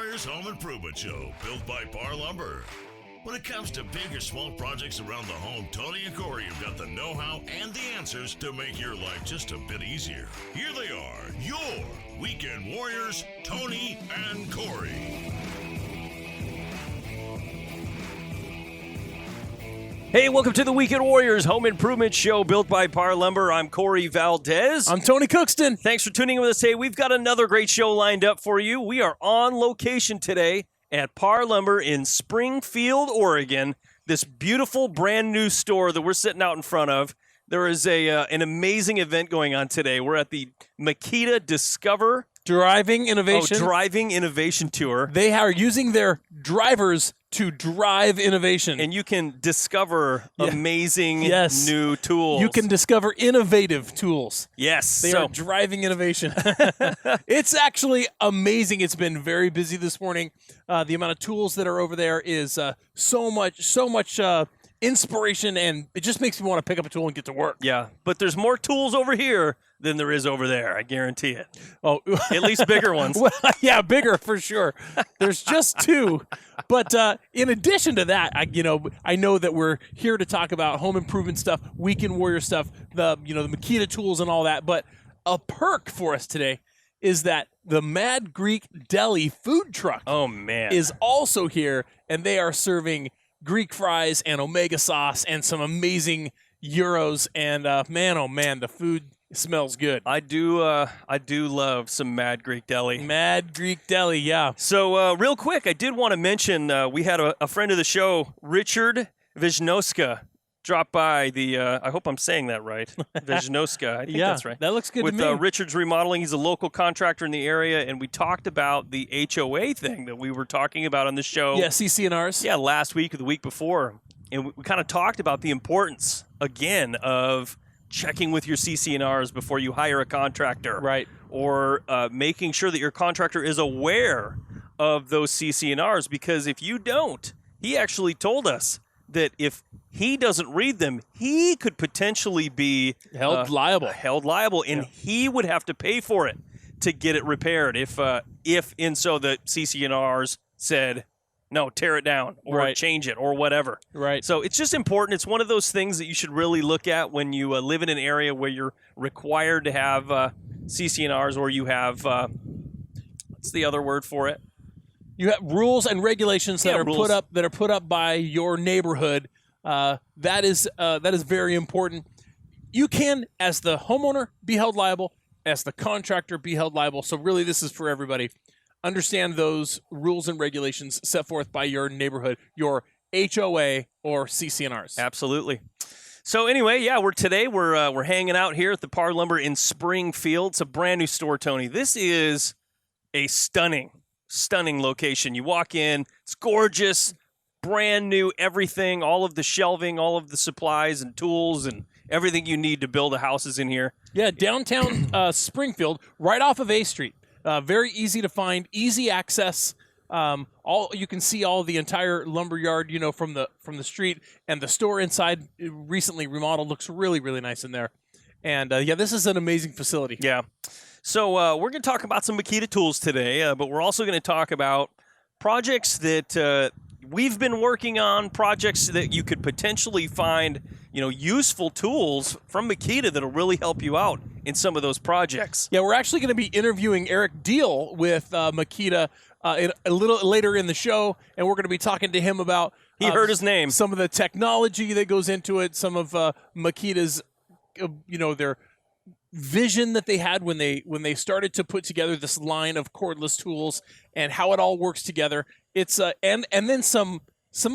Warriors Home Improvement Show, built by Par Lumber. When it comes to big or small projects around the home, Tony and Corey have got the know-how and the answers to make your life just a bit easier. Here they are, your Weekend Warriors, Tony and Corey. Hey, welcome to the Weekend Warriors Home Improvement Show, built by Par Lumber. I'm Corey Valdez. I'm Tony Cookston. Thanks for tuning in with us today. We've got another great show lined up for you. We are on location today at Par Lumber in Springfield, Oregon. This beautiful brand new store that we're sitting out in front of. There is an amazing event going on today. We're at the Makita Discover Driving Innovation. Driving Innovation Tour. They are using their drivers to drive innovation. And you can discover amazing new tools. You can discover innovative tools. Yes. They are driving innovation. It's actually amazing. It's been very busy this morning. The amount of tools that are over there is so much inspiration, and it just makes me want to pick up a tool and get to work. Yeah, but there's more tools over here than there is over there. I guarantee it. Oh, at least bigger ones. Well, yeah, bigger for sure. There's just two. But in addition to that, I know that we're here to talk about home improvement stuff, Weekend Warrior stuff, the Makita tools and all that. But a perk for us today is that the Mad Greek Deli food truck is also here, and they are serving Greek fries and omega sauce and some amazing gyros. And man, oh man, the food smells good. I do love some Mad Greek Deli. Mad Greek Deli, yeah. So real quick, I did want to mention we had a friend of the show, Richard Wisniewska, drop by the, I hope I'm saying that right, Wisniewska, I think that's right. That looks good to me. With Richard's Remodeling, he's a local contractor in the area, and we talked about the HOA thing that we were talking about on the show. Yeah, CC&Rs. Yeah, last week or the week before. And we kind of talked about the importance, again, of checking with your CC&Rs before you hire a contractor. Right. Or making sure that your contractor is aware of those CC&Rs, because if you don't, he actually told us that if he doesn't read them, he could potentially be held liable, and he would have to pay for it to get it repaired if and so the CC&Rs said, no, tear it down or change it or whatever. Right. So it's just important. It's one of those things that you should really look at when you live in an area where you're required to have CC&Rs, or you have, what's the other word for it? You have rules and regulations that are put up by your neighborhood. That is very important. You can, as the homeowner, be held liable, as the contractor, be held liable. So really, this is for everybody. Understand those rules and regulations set forth by your neighborhood, your HOA or CC&Rs. Absolutely. So anyway, we're hanging out here at the Par Lumber in Springfield. It's a brand new store, Tony. This is a stunning location. You walk in, it's gorgeous, brand new, everything, all of the shelving, all of the supplies and tools and everything you need to build a house is in here. Yeah, downtown Springfield, right off of A Street. Very easy to find, easy access. You can see all the entire lumber yard, from the street, and the store inside, recently remodeled, looks really, really nice in there. And this is an amazing facility. Yeah. So we're going to talk about some Makita tools today, but we're also going to talk about projects that we've been working on, projects that you could potentially find, useful tools from Makita that'll really help you out in some of those projects. Yeah, we're actually going to be interviewing Eric Deal with Makita a little later in the show, and we're going to be talking to him about he heard his name, some of the technology that goes into it, some of Makita's, their vision that they had when they started to put together this line of cordless tools and how it all works together. It's and then some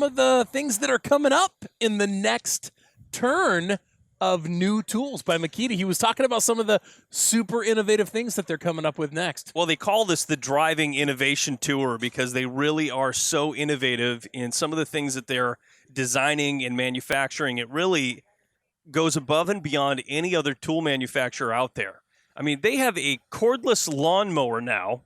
of the things that are coming up in the next turn of new tools by Makita. He was talking about some of the super innovative things that they're coming up with next. Well, they call this the Driving Innovation Tour because they really are so innovative in some of the things that they're designing and manufacturing. It really goes above and beyond any other tool manufacturer out there. I mean, they have a cordless lawnmower now.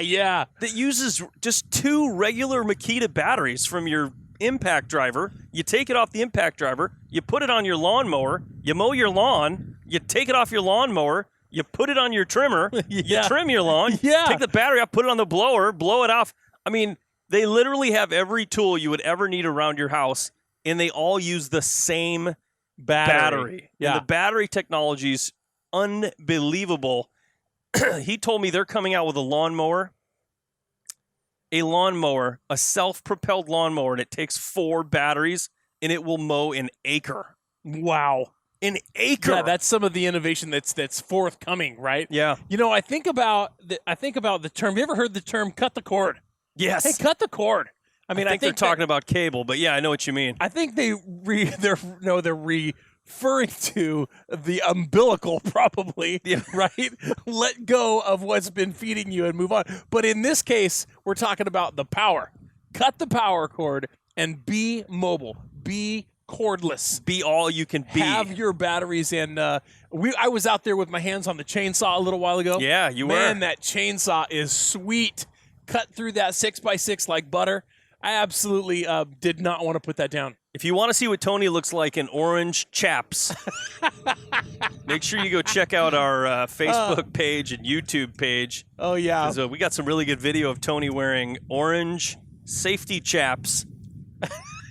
Yeah. That uses just 2 regular Makita batteries from your impact driver. You take it off the impact driver, you put it on your lawnmower, you mow your lawn, you take it off your lawnmower, You put it on your trimmer. You Yeah. trim your lawn. Yeah. Take the battery out, put it on the blower, blow it off. I mean, they literally have every tool you would ever need around your house, and they all use the same battery. Yeah. And the battery technology is unbelievable. He told me they're coming out with a lawnmower, a self-propelled lawnmower, and it takes 4 batteries, and it will mow an acre. Wow. An acre. Yeah, that's some of the innovation that's forthcoming, right? Yeah. You know, I think about the term. Have you ever heard the term "cut the cord"? Yes. Hey, cut the cord. I mean, I think they're talking about cable, but yeah, I know what you mean. I think they're referring to the umbilical, probably. Yeah. Right. Let go of what's been feeding you and move on. But in this case, we're talking about the power. Cut the power cord and be mobile. Be cordless. Be all you can be. Have your batteries in. I was out there with my hands on the chainsaw a little while ago. Yeah, you were. Man, that chainsaw is sweet. Cut through that 6x6 like butter. I absolutely did not want to put that down. If you want to see what Tony looks like in orange chaps, make sure you go check out our Facebook page and YouTube page. Oh, yeah. 'Cause, we got some really good video of Tony wearing orange safety chaps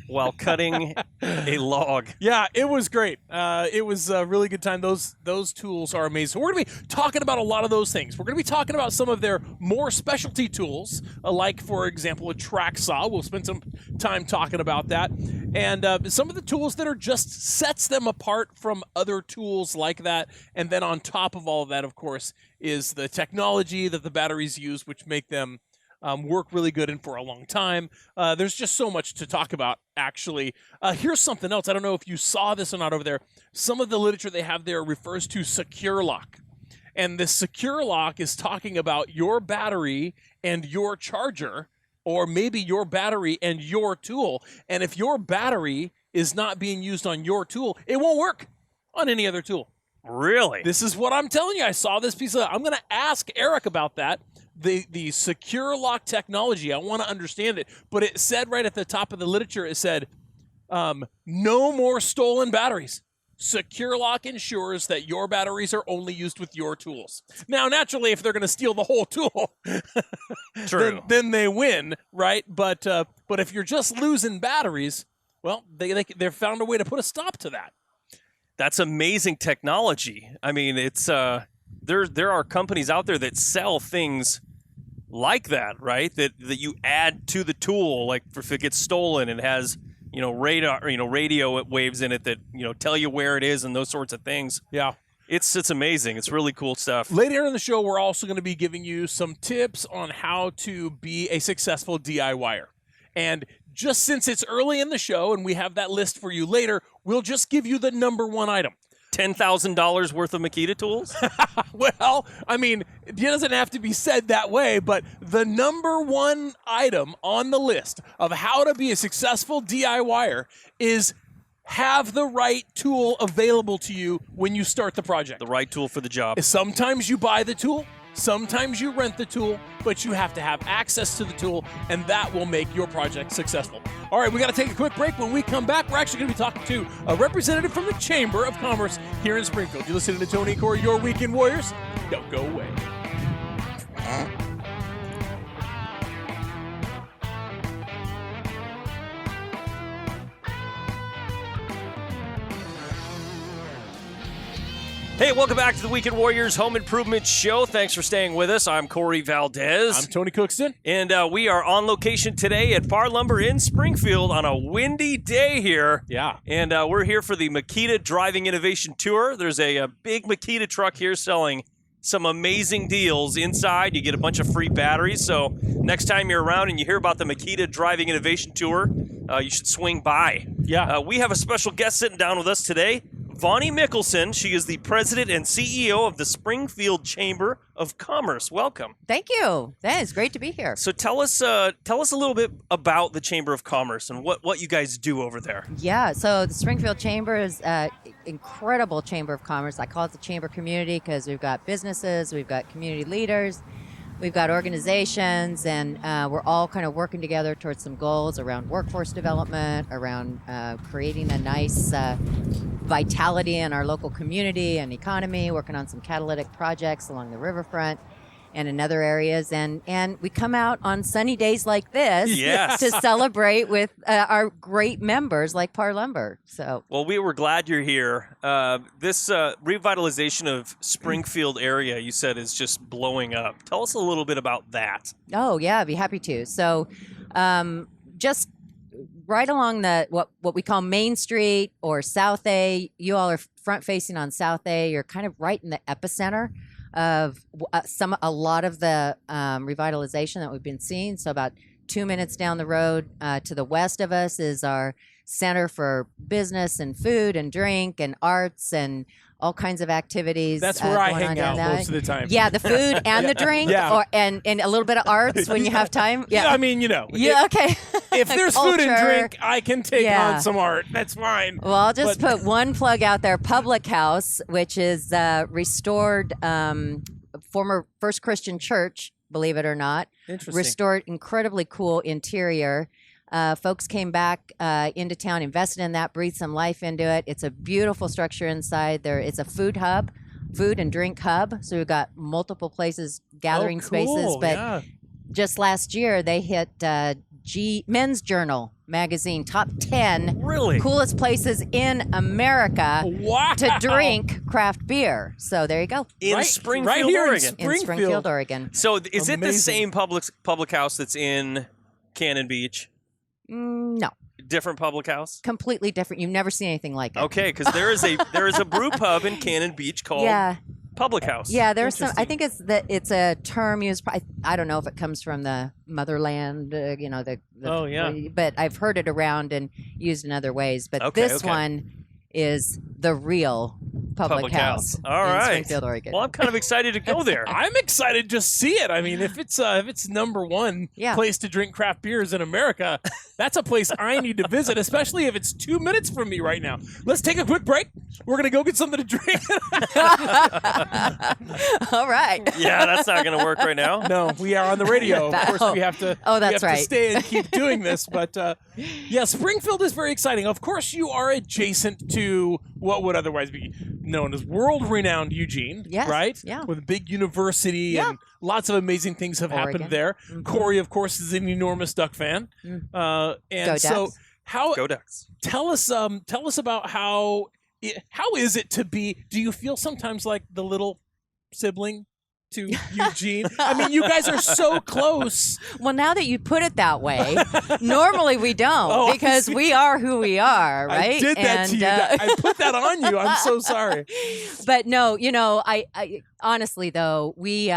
while cutting a log. Yeah, it was great. It was a really good time. Those tools are amazing. So we're going to be talking about a lot of those things. We're going to be talking about some of their more specialty tools, like, for example, a track saw. We'll spend some time talking about that. And some of the tools that are just sets them apart from other tools like that. And then on top of all of that, of course, is the technology that the batteries use, which make them work really good and for a long time. There's just so much to talk about, actually. Here's something else. I don't know if you saw this or not over there. Some of the literature they have there refers to secure lock. And the secure lock is talking about your battery and your charger, or maybe your battery and your tool. And if your battery is not being used on your tool, it won't work on any other tool. Really? This is what I'm telling you. I saw this piece of. I'm going to ask Eric about that. The secure lock technology. I want to understand it. But it said right at the top of the literature, it said, no more stolen batteries. Secure lock ensures that your batteries are only used with your tools. Now, naturally, if they're going to steal the whole tool, True. then they win, right? But if you're just losing batteries, well, they've found a way to put a stop to that. That's amazing technology. I mean, it's there are companies out there that sell things like that, right? That you add to the tool, like if it gets stolen, it has radar, radio waves in it that tell you where it is and those sorts of things. Yeah. It's amazing. It's really cool stuff. Later in the show, we're also going to be giving you some tips on how to be a successful DIYer. And just since it's early in the show and we have that list for you later, we'll just give you the number one item. $10,000 worth of Makita tools? Well, I mean, it doesn't have to be said that way, but the number one item on the list of how to be a successful DIYer is have the right tool available to you when you start the project. The right tool for the job. Sometimes you buy the tool, sometimes you rent the tool, but you have to have access to the tool, and that will make your project successful. All right, we got to take a quick break. When we come back, we're actually going to be talking to a representative from the Chamber of Commerce here in Springfield. You're listening to Tony and Corey, your Weekend Warriors. Don't go away. Hey, welcome back to the Weekend Warriors Home Improvement Show. Thanks for staying with us. I'm Corey Valdez. I'm Tony Cookston. And we are on location today at Par Lumber in Springfield on a windy day here. Yeah. And we're here for the Makita Driving Innovation Tour. There's a big Makita truck here selling some amazing deals. Inside, you get a bunch of free batteries. So next time you're around and you hear about the Makita Driving Innovation Tour, you should swing by. Yeah. We have a special guest sitting down with us today. Vonnie Mickelson. She is the president and CEO of the Springfield Chamber of Commerce. Welcome. Thank you. That is great to be here. So tell us a little bit about the Chamber of Commerce and what you guys do over there. Yeah, so the Springfield Chamber is an incredible chamber of commerce. I call it the chamber community because we've got businesses, we've got community leaders, we've got organizations, and we're all kind of working together towards some goals around workforce development, around creating a nice vitality in our local community and economy, working on some catalytic projects along the riverfront and in other areas. And we come out on sunny days like this Yes. to celebrate with our great members like Par Lumber. So, Well, we were glad you're here. This revitalization of Springfield area, you said, is just blowing up. Tell us a little bit about that. oh yeah, I'd be happy to. So, just right along the what we call Main Street or South A. You all are front facing on South A. You're kind of right in the epicenter of a lot of the revitalization that we've been seeing. So about 2 minutes down the road to the west of us is our Center for Business and Food and Drink and Arts and all kinds of activities. That's where I going on hang down out that. most of the time. Yeah, the food and the drink, Yeah. and a little bit of arts when you have time. Yeah, I mean, yeah, okay. if there's food and Culture. drink, I can take Yeah. on some art. That's fine. Well, I'll just But- put one plug out there. Public House, which is restored former First Christian Church, believe it or not. Interesting. Restored, incredibly cool interior. Folks came back into town, invested in that, breathed some life into it. It's a beautiful structure inside there. It's a food and drink hub. So we've got multiple places, gathering Oh, spaces. cool. But Yeah. just last year, they hit Men's Journal magazine top 10 Really? coolest places in America Wow. to drink craft beer. So there you go. In Right- Springfield, right here in Oregon. In Springfield, Oregon. So is it the Amazing. same public house that's in Cannon Beach? No, Different public house? completely different. You've never seen anything like it. Okay, because there is a brew pub in Cannon Beach called Yeah, Public House. yeah. There's some. I Interesting. think it's a term used. I don't know if it comes from the motherland. Oh, yeah. But I've heard it around and used in other ways. But Okay, this okay. one is the real public house. All in right. Springfield, Oregon. Well, I'm kind of excited to go there. I'm excited to just see it. I mean, if it's number one Yeah. place to drink craft beers in America, that's a place I need to visit, especially if it's 2 minutes from me right now. Let's take a quick break. We're gonna go get something to drink. All right. Yeah, that's not going to work right now. No, we are on the radio. Of course, we have to. Oh, we that's have to right. stay and keep doing this. But yeah, Springfield is very exciting. Of course, you are adjacent to what would otherwise be known as world-renowned Eugene, Yes, right? yeah. With a big university Yeah. and lots of amazing things have happened Oregon. there. Mhm. Corey, of course, is an enormous Duck fan, Mm. and Go so Ducks. how Go Ducks. tell us about how is it to be? Do you feel sometimes like the little sibling to Eugene? I mean, you guys are so close. Well, now that you put it that way, normally we don't Oh, I because see. we are who we are, right? I did that to you. I put that on you. I'm so sorry. But no, I honestly though, we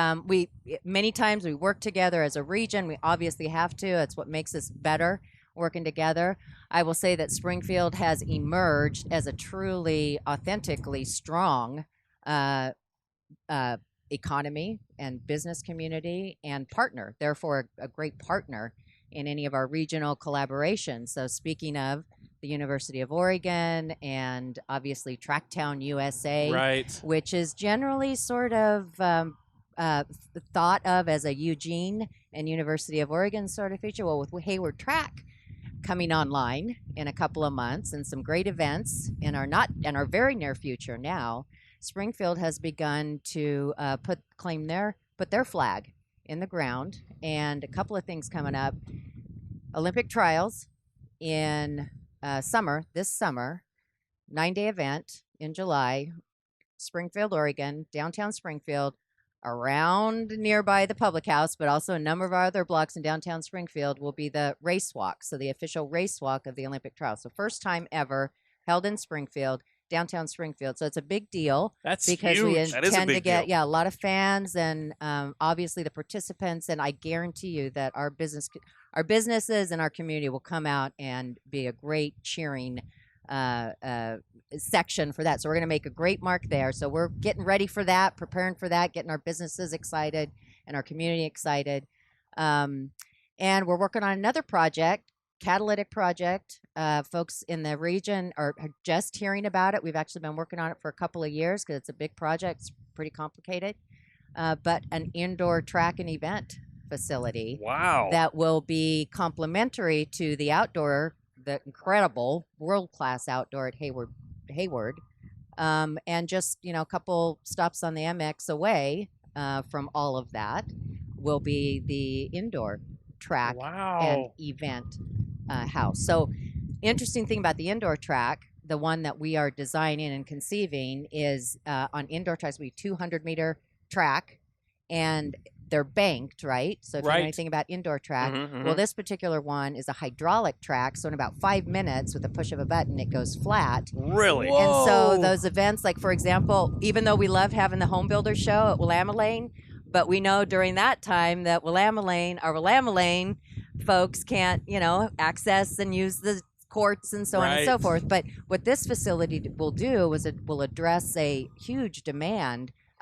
many times we work together as a region. We obviously have to. That's what makes us better working together. I will say that Springfield has emerged as a truly, authentically strong economy and business community and partner. Therefore, a great partner in any of our regional collaborations. So speaking of the University of Oregon and obviously Tracktown USA, Right. which is generally sort of thought of as a Eugene and University of Oregon sort of feature. Well, with Hayward Track coming online in a couple of months and some great events in our very near future now, Springfield has begun to put their flag in the ground, and a couple of things coming up. Olympic trials in this summer, 9-day event in July, Springfield, Oregon, downtown Springfield, around nearby the public house, but also a number of our other blocks in downtown Springfield will be the race walk. So the official race walk of the Olympic trials. So first time ever held in Springfield, downtown Springfield. So it's a big deal That's because huge. we That is a intend to big get deal. a lot of fans and obviously the participants. And I guarantee you that our businesses and our community will come out and be a great cheering section for that. So we're going to make a great mark there. So we're getting ready for that, preparing for that, getting our businesses excited and our community excited. And we're working on another project, catalytic project. Folks in the region are just hearing about it. We've actually been working on it for a couple of years because it's a big project. It's pretty complicated. but an indoor track and event facility Wow. that will be complementary to the incredible world-class outdoor at Hayward, and just a couple stops on the MX away from all of that will be the indoor track and event house. So, interesting thing about the indoor track, the one that we are designing and conceiving is on indoor tracks, we 200-meter track, and they're banked, right? So if you know anything about indoor track, well, this particular one is a hydraulic track. So in about 5 minutes, with a push of a button, it goes flat. Really? Whoa. And so those events, like for example, even though we love having the home builder show at Willamette, but we know during that time that our Willamette folks can't, access and use the courts and so on and so forth. But what this facility will do is it will address a huge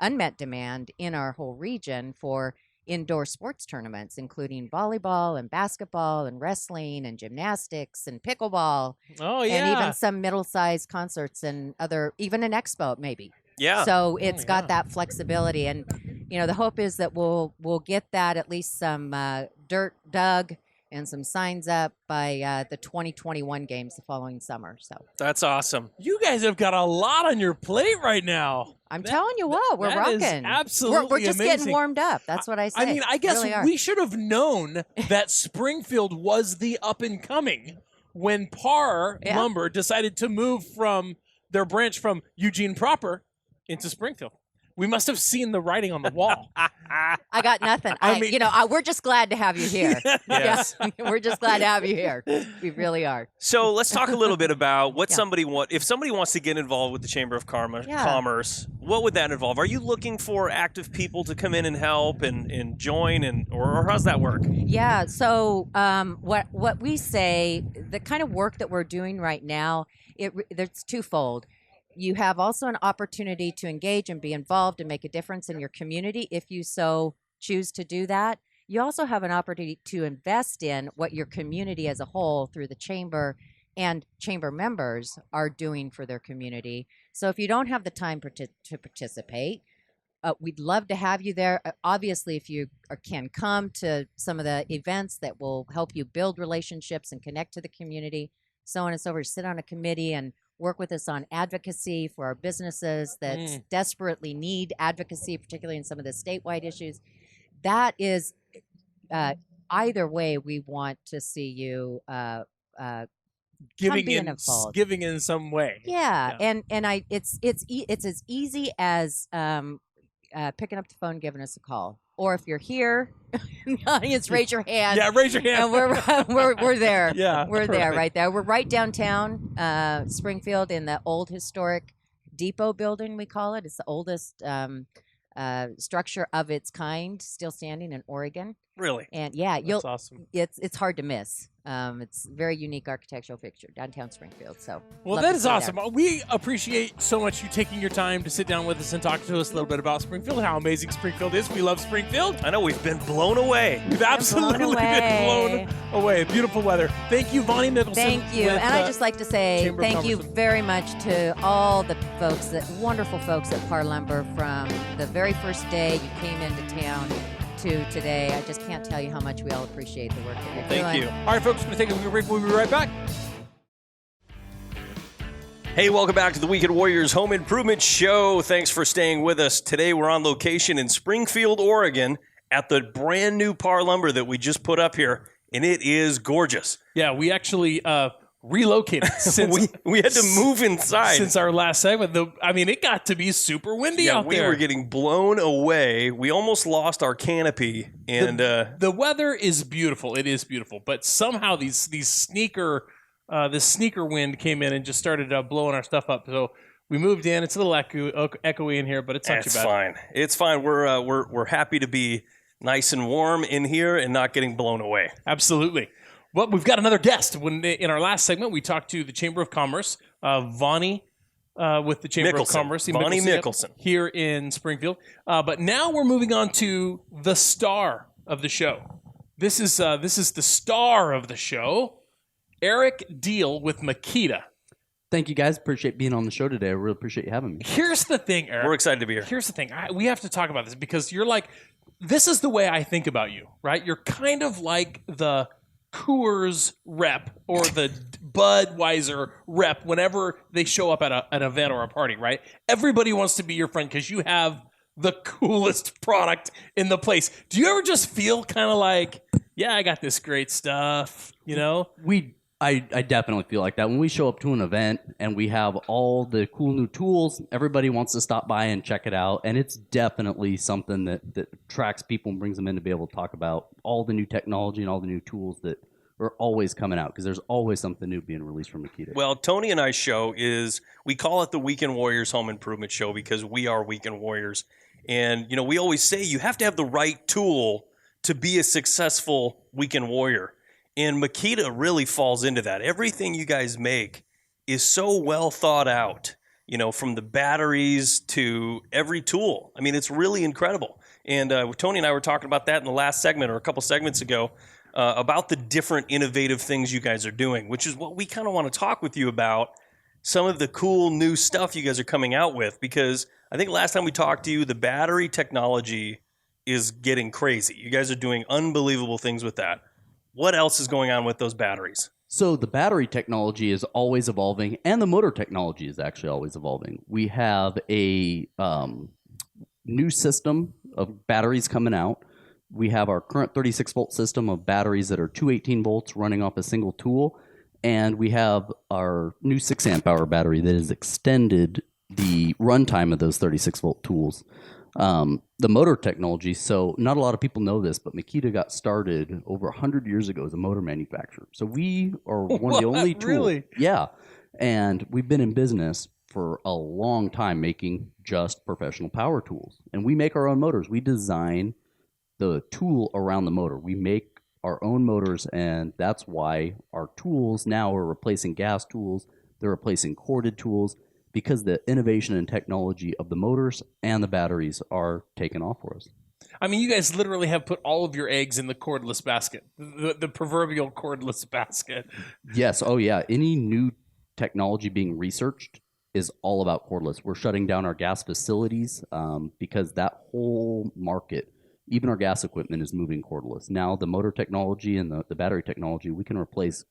unmet demand in our whole region for indoor sports tournaments, including volleyball and basketball and wrestling and gymnastics and pickleball. Oh, yeah. And even some middle-sized concerts and even an expo maybe. Yeah. So it's got that flexibility. And, the hope is that we'll get that, at least some dirt dug and some signs up by the 2021 games the following summer. So That's awesome. You guys have got a lot on your plate right now. I'm telling you what, we're that is rocking. absolutely we're just amazing. getting warmed up. That's what I say. I mean, I guess Really are. we should have known that Springfield was the up and coming when Par Lumber decided to move from their branch from Eugene proper into Springfield. We must have seen the writing on the wall. I got nothing. We're just glad to have you here. Yes. Yeah, we're just glad to have you here. We really are. So let's talk a little bit about what if somebody wants to get involved with the Chamber of Commerce, what would that involve? Are you looking for active people to come in and help and join, or how's that work? Yeah. So what we say, the kind of work that we're doing right now, it's twofold. You have also an opportunity to engage and be involved and make a difference in your community if you so choose to do that. You also have an opportunity to invest in what your community as a whole through the chamber and chamber members are doing for their community. So if you don't have the time to participate, we'd love to have you there. Obviously, if you can come to some of the events that will help you build relationships and connect to the community, so on and so forth, sit on a committee and work with us on advocacy for our businesses that desperately need advocacy, particularly in some of the statewide issues. That is, either way, we want to see you giving in some way. Yeah. And it's as easy as picking up the phone, giving us a call. Or if you're here in the audience, raise your hand. Yeah, raise your hand. And we're there. Yeah, we're there, right there. We're right downtown Springfield in the old historic depot building, we call it. It's the oldest structure of its kind, still standing in Oregon. Really? And that's awesome. It's hard to miss. It's a very unique architectural fixture, downtown Springfield. So, well, that is awesome. We appreciate so much you taking your time to sit down with us and talk to us a little bit about Springfield, how amazing Springfield is. We love Springfield. I know, we've been blown away. We've absolutely been blown away. Beautiful weather. Thank you, Vonnie Mickelson. Thank you. And I'd just like to say thank you very much to all the folks, wonderful folks at Par Lumber, from the very first day you came into town to today. I just can't tell you how much we all appreciate the work that you're doing. Thank you. All right, folks, we're going to take a quick break. We'll be right back. Hey, welcome back to the Weekend Warriors Home Improvement Show. Thanks for staying with us. Today we're on location in Springfield, Oregon at the brand new Par Lumber that we just put up here, and it is gorgeous. Yeah, we actually relocated since we had to move inside since our last segment. It got to be super windy out there. We were getting blown away. We almost lost our canopy, and the weather is beautiful. It is beautiful, but somehow this sneaker wind came in and just started blowing our stuff up. So we moved in. It's a little echoey in here, but it's not too bad. It's fine. It's fine. We're happy to be nice and warm in here and not getting blown away. Absolutely. Well, we've got another guest. In our last segment, we talked to the Chamber of Commerce, Vonnie with the Chamber of Commerce. Vonnie Mickelson. Here in Springfield. But now we're moving on to the star of the show. This is the star of the show, Eric Deal with Makita. Thank you, guys. Appreciate being on the show today. I really appreciate you having me. Here's the thing, Eric. We're excited to be here. Here's the thing. We have to talk about this because you're like, this is the way I think about you, right? You're kind of like the Coors rep or the Budweiser rep whenever they show up at an event or a party, right? Everybody wants to be your friend because you have the coolest product in the place. Do you ever just feel kind of like, yeah, I got this great stuff, you know? I definitely feel like that. When we show up to an event and we have all the cool new tools, everybody wants to stop by and check it out. And it's definitely something that attracts people and brings them in to be able to talk about all the new technology and all the new tools that are always coming out, because there's always something new being released from Makita. Well, Tony and I's show we call it the Weekend Warriors Home Improvement Show because we are weekend warriors. And, we always say you have to have the right tool to be a successful weekend warrior. And Makita really falls into that. Everything you guys make is so well thought out, from the batteries to every tool. I mean, it's really incredible. And Tony and I were talking about that in the last segment or a couple segments ago about the different innovative things you guys are doing, which is what we kind of want to talk with you about, some of the cool new stuff you guys are coming out with, because I think last time we talked to you, the battery technology is getting crazy. You guys are doing unbelievable things with that. What else is going on with those batteries? So the battery technology is always evolving, and the motor technology is actually always evolving. We have a new system of batteries coming out. We have our current 36-volt system of batteries that are 218 volts running off a single tool, and we have our new 6-amp-hour battery that has extended the runtime of those 36-volt tools. The motor technology, so not a lot of people know this, but Makita got started over 100 years ago as a motor manufacturer. So we are one of the only tools. Really? Yeah. And we've been in business for a long time making just professional power tools. And we make our own motors. We design the tool around the motor. We make our own motors, and that's why our tools now are replacing gas tools. They're replacing corded tools, because the innovation and technology of the motors and the batteries are taking off for us. I mean, you guys literally have put all of your eggs in the cordless basket, the proverbial cordless basket. Yes. Oh, yeah. Any new technology being researched is all about cordless. We're shutting down our gas facilities because that whole market, even our gas equipment, is moving cordless. Now, the motor technology and the battery technology, we can replace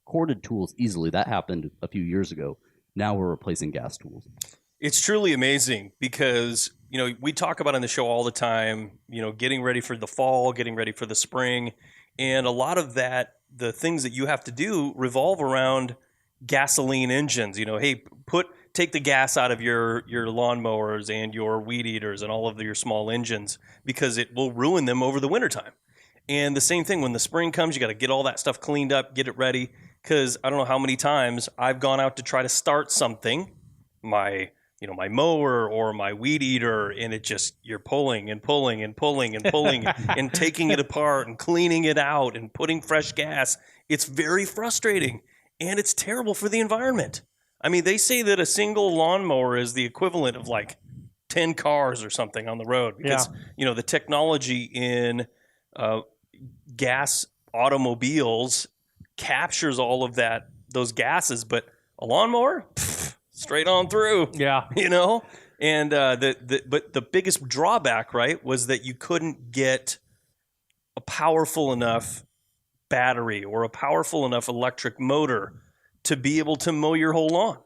corded tools easily. That happened a few years ago. Now we're replacing gas tools. It's truly amazing because, we talk about on the show all the time, getting ready for the fall, getting ready for the spring. And a lot of that, the things that you have to do revolve around gasoline engines. Hey, take the gas out of your lawnmowers and your weed eaters and all of your small engines because it will ruin them over the wintertime. And the same thing, when the spring comes, you got to get all that stuff cleaned up, get it ready. Because I don't know how many times I've gone out to try to start something, my mower or my weed eater, and it just, you're pulling and pulling and pulling and pulling and taking it apart and cleaning it out and putting fresh gas. It's very frustrating, and it's terrible for the environment. I mean, they say that a single lawnmower is the equivalent of like 10 cars or something on the road because, the technology in gas automobiles captures all of those gases, but a lawnmower, straight on through. Yeah. And but the biggest drawback, right, was that you couldn't get a powerful enough battery or a powerful enough electric motor to be able to mow your whole lawn.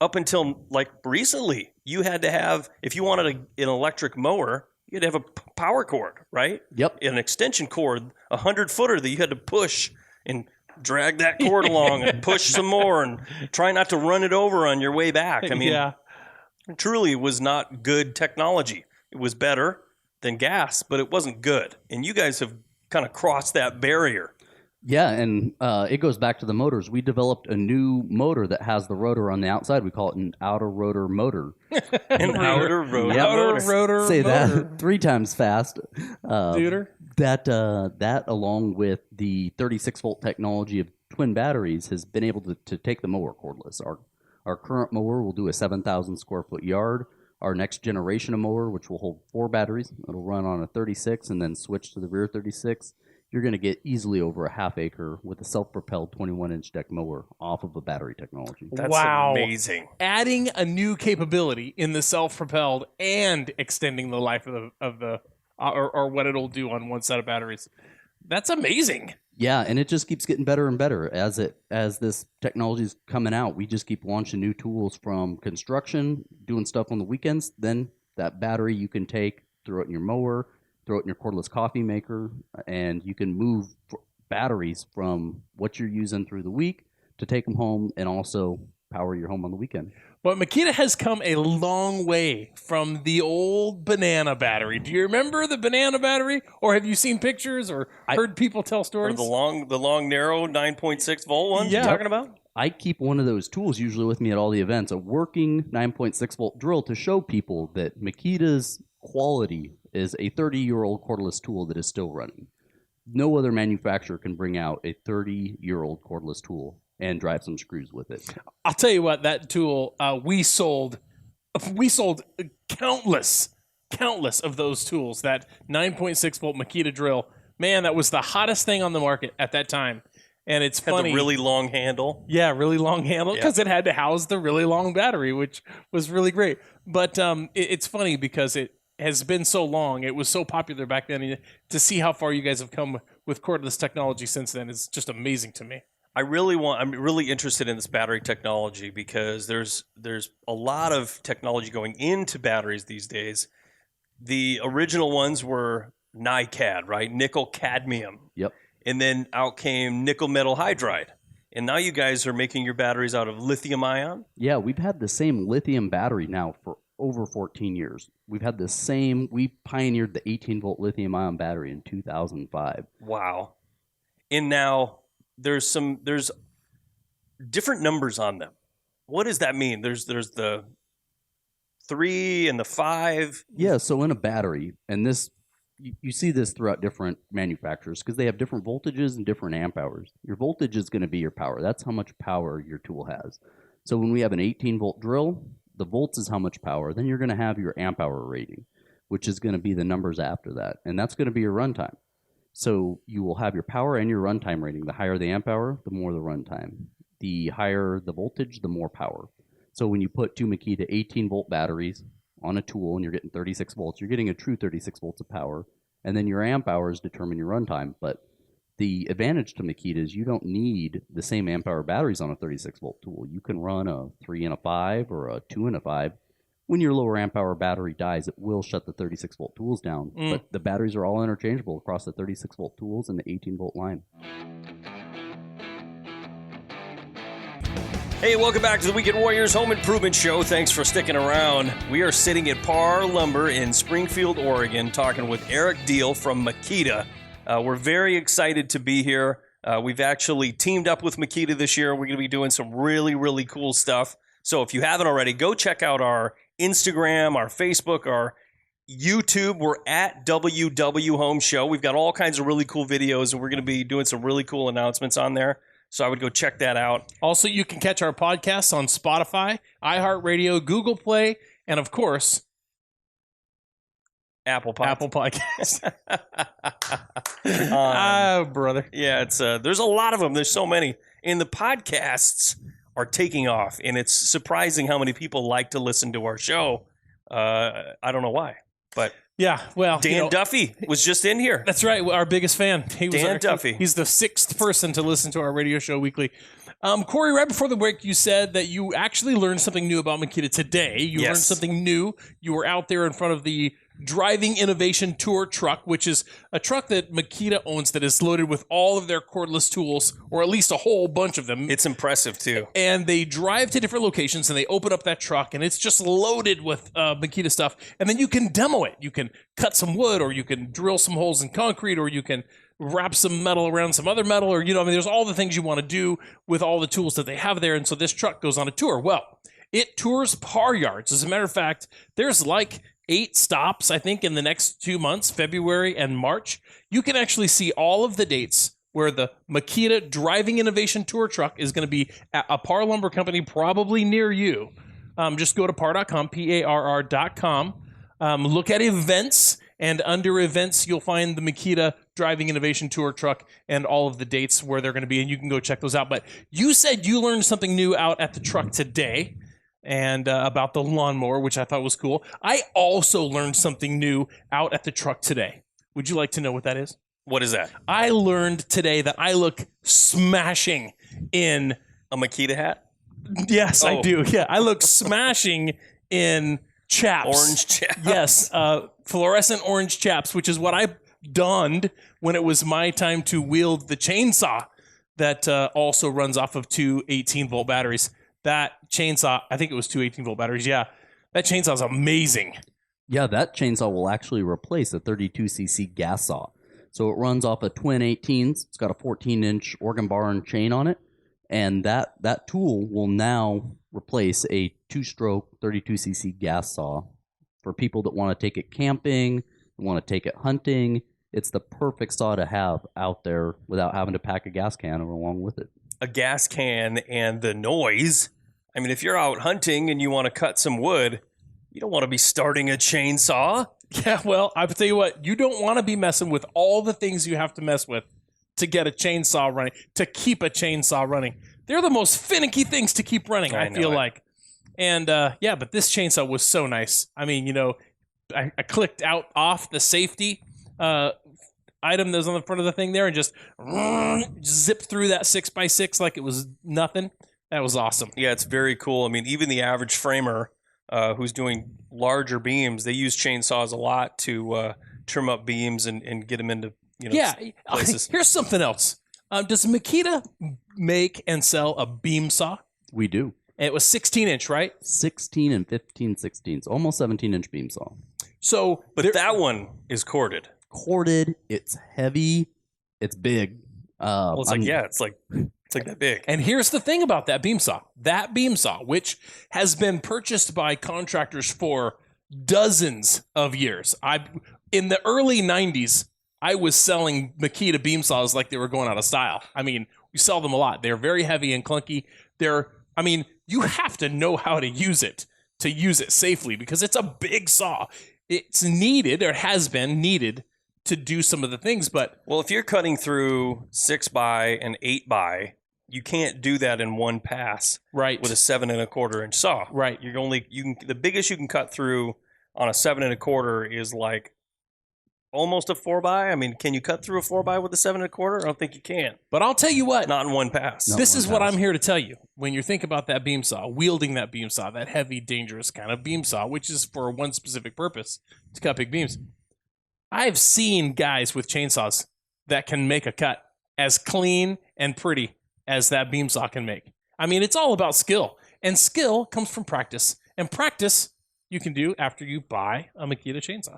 Up until like recently, you had to have, if you wanted an electric mower, you had to have a power cord, right? Yep. An extension cord, 100-footer that you had to push and drag that cord along and push some more and try not to run it over on your way back. I mean, truly was not good technology. It was better than gas, but it wasn't good. And you guys have kind of crossed that barrier. Yeah, and it goes back to the motors. We developed a new motor that has the rotor on the outside. We call it an outer rotor motor. An outer rotor. Yep. Outer rotor Say motor. that 3 times fast. Duder. That along with the 36-volt technology of twin batteries has been able to take the mower cordless. Our current mower will do a 7,000 square foot yard. Our next generation of mower, which will hold 4 batteries, it'll run on a 36 and then switch to the rear 36. you're going to get easily over a half acre with a self-propelled 21-inch deck mower off of a battery technology. That's Wow. amazing. Adding a new capability in the self-propelled and extending the life of the or what it'll do on one set of batteries. That's amazing. Yeah, and it just keeps getting better and better as this technology is coming out. We just keep launching new tools from construction, doing stuff on the weekends. Then that battery you can take, throw it in your mower, throw it in your cordless coffee maker, and you can move batteries from what you're using through the week to take them home and also power your home on the weekend. But Makita has come a long way from the old banana battery. Do you remember the banana battery, or have you seen pictures or heard people tell Or stories? the long, narrow 9.6 volt ones Yeah. you're talking about? I keep one of those tools usually with me at all the events, a working 9.6 volt drill to show people that Makita's quality is a 30-year-old cordless tool that is still running. No other manufacturer can bring out a 30-year-old cordless tool and drive some screws with it. I'll tell you what, that tool, we sold countless of those tools. That 9.6 volt Makita drill, man, that was the hottest thing on the market at that time. And it's Had funny. the really long handle. Yeah, really long handle because it had to house the really long battery, which was really great. But it's funny because it has been so long. It was so popular back then. And to see how far you guys have come with cordless technology since then is just amazing to me. I'm really interested in this battery technology because there's a lot of technology going into batteries these days. The original ones were NiCad, right? Nickel cadmium. Yep. And then out came nickel metal hydride. And now you guys are making your batteries out of lithium ion? Yeah, we've had the same lithium battery now for over 14 years. We pioneered the 18 volt lithium ion battery in 2005. Wow. And now there's different numbers on them. What does that mean? There's the 3 and the 5. Yeah, so in a battery, and this you see this throughout different manufacturers because they have different voltages and different amp hours. Your voltage is going to be your power. That's how much power your tool has. So when we have an 18 volt drill, the volts is how much power. Then you're going to have your amp hour rating, which is going to be the numbers after that. And that's going to be your runtime. So you will have your power and your runtime rating. The higher the amp hour, the more the runtime. The higher the voltage, the more power. So when you put two Makita 18 volt batteries on a tool and you're getting 36 volts, you're getting a true 36 volts of power. And then your amp hours determine your runtime. But the advantage to Makita is you don't need the same amp hour batteries on a 36 volt tool. You can run a 3 and a 5 or a 2 and a 5. When your lower amp hour battery dies, it will shut the 36 volt tools down. But the batteries are all interchangeable across the 36 volt tools and the 18 volt line. Hey, welcome back to the Weekend Warriors Home Improvement Show. Thanks for sticking around. We are sitting at Par Lumber in Springfield, Oregon, talking with Eric Deal from Makita. We're very excited to be here. We've actually teamed up with Makita this year. We're going to be doing some really, really cool stuff. So if you haven't already, go check out our Instagram, our Facebook, our YouTube. We're at WW Home Show. We've got all kinds of really cool videos, and we're going to be doing some really cool announcements on there. So I would go check that out. Also, you can catch our podcasts on Spotify, iHeartRadio, Google Play, and of course, Apple Podcasts. Brother. Yeah, it's there's a lot of them. There's so many. And the podcasts are taking off, and it's surprising how many people like to listen to our show. I don't know why, but yeah, well, Dan Duffy was just in here. That's right, our biggest fan. Dan Duffy. He's the 6th person to listen to our radio show weekly. Corey, right before the break, you said that you actually learned something new about Makita today. You learned something new. You were out there in front of the Driving Innovation Tour truck, which is a truck that Makita owns that is loaded with all of their cordless tools, or at least a whole bunch of them. It's impressive, too. And they drive to different locations, and they open up that truck, and it's just loaded with Makita stuff. And then you can demo it. You can cut some wood, or you can drill some holes in concrete, or you can wrap some metal around some other metal, or, there's all the things you want to do with all the tools that they have there. And so this truck goes on a tour. Well, it tours par yards. As a matter of fact, there's like 8 stops, I think, in the next 2 months, February and March. You can actually see all of the dates where the Makita Driving Innovation Tour truck is going to be at a Par Lumber company probably near you. Just go to par.com, PARR.com, look at events, And under events, you'll find the Makita Driving Innovation Tour truck and all of the dates where they're going to be, and you can go check those out. But you said you learned something new out at the truck today, and about the lawnmower, which I thought was cool. I also learned something new out at the truck today. Would you like to know what that is? What is that? I learned today that I look smashing in. A Makita hat? Yes, I Oh. do. Yeah, I look smashing in chaps. Orange chaps? Yes, fluorescent orange chaps, which is what I donned when it was my time to wield the chainsaw that also runs off of two 18-volt batteries. That chainsaw, I think it was two 18-volt batteries. Yeah, that chainsaw is amazing. Yeah, that chainsaw will actually replace a 32cc gas saw. So it runs off of twin 18s. It's got a 14-inch organ bar and chain on it. And that tool will now replace a two-stroke 32cc gas saw for people that want to take it camping, want to take it hunting. It's the perfect saw to have out there without having to pack a gas can along with it. A gas can and the noise. I mean, if you're out hunting and you want to cut some wood, you don't want to be starting a chainsaw. Yeah, well, I tell you what, you don't want to be messing with all the things you have to mess with to get a chainsaw running, to keep a chainsaw running. They're the most finicky things to keep running, I feel like. And yeah, but this chainsaw was so nice. I mean, you know, I clicked out off the safety item that was on the front of the thing there and just zipped through that 6x6 like it was nothing. That was awesome. Yeah, it's very cool. I mean, even the average framer who's doing larger beams, they use chainsaws a lot to trim up beams and get them into, you know, places. Here's something else. Does Makita make and sell a beam saw? We do. It was 16-inch, right? 16 and 15/16, almost 17-inch beam saw. So, But that one is corded. Corded, it's heavy, it's big. Well, it's like that big. and here's the thing about that beam saw. That beam saw, which has been purchased by contractors for dozens of years. In the early 90s, I was selling Makita beam saws like they were going out of style. I mean, we sell them a lot. They're very heavy and clunky. You have to know how to use it safely because it's a big saw. It's needed, or has been needed, to do some of the things. But Well, if you're cutting through 6x and 8x, you can't do that in one pass right, with a 7 1/4 inch saw. right. The biggest you can cut through on a 7 1/4 is like almost a 4x. I mean, can you cut through a 4x with a 7 1/4? I don't think you can. But I'll tell you what. Not in one pass. No. This one is what pass. I'm here to tell you. When you think about that beam saw, wielding that beam saw, that heavy, dangerous kind of beam saw, which is for one specific purpose, to cut big beams. I've seen guys with chainsaws that can make a cut as clean and pretty as that beam saw can make. I mean, it's all about skill. And skill comes from practice. And practice you can do after you buy a Makita chainsaw.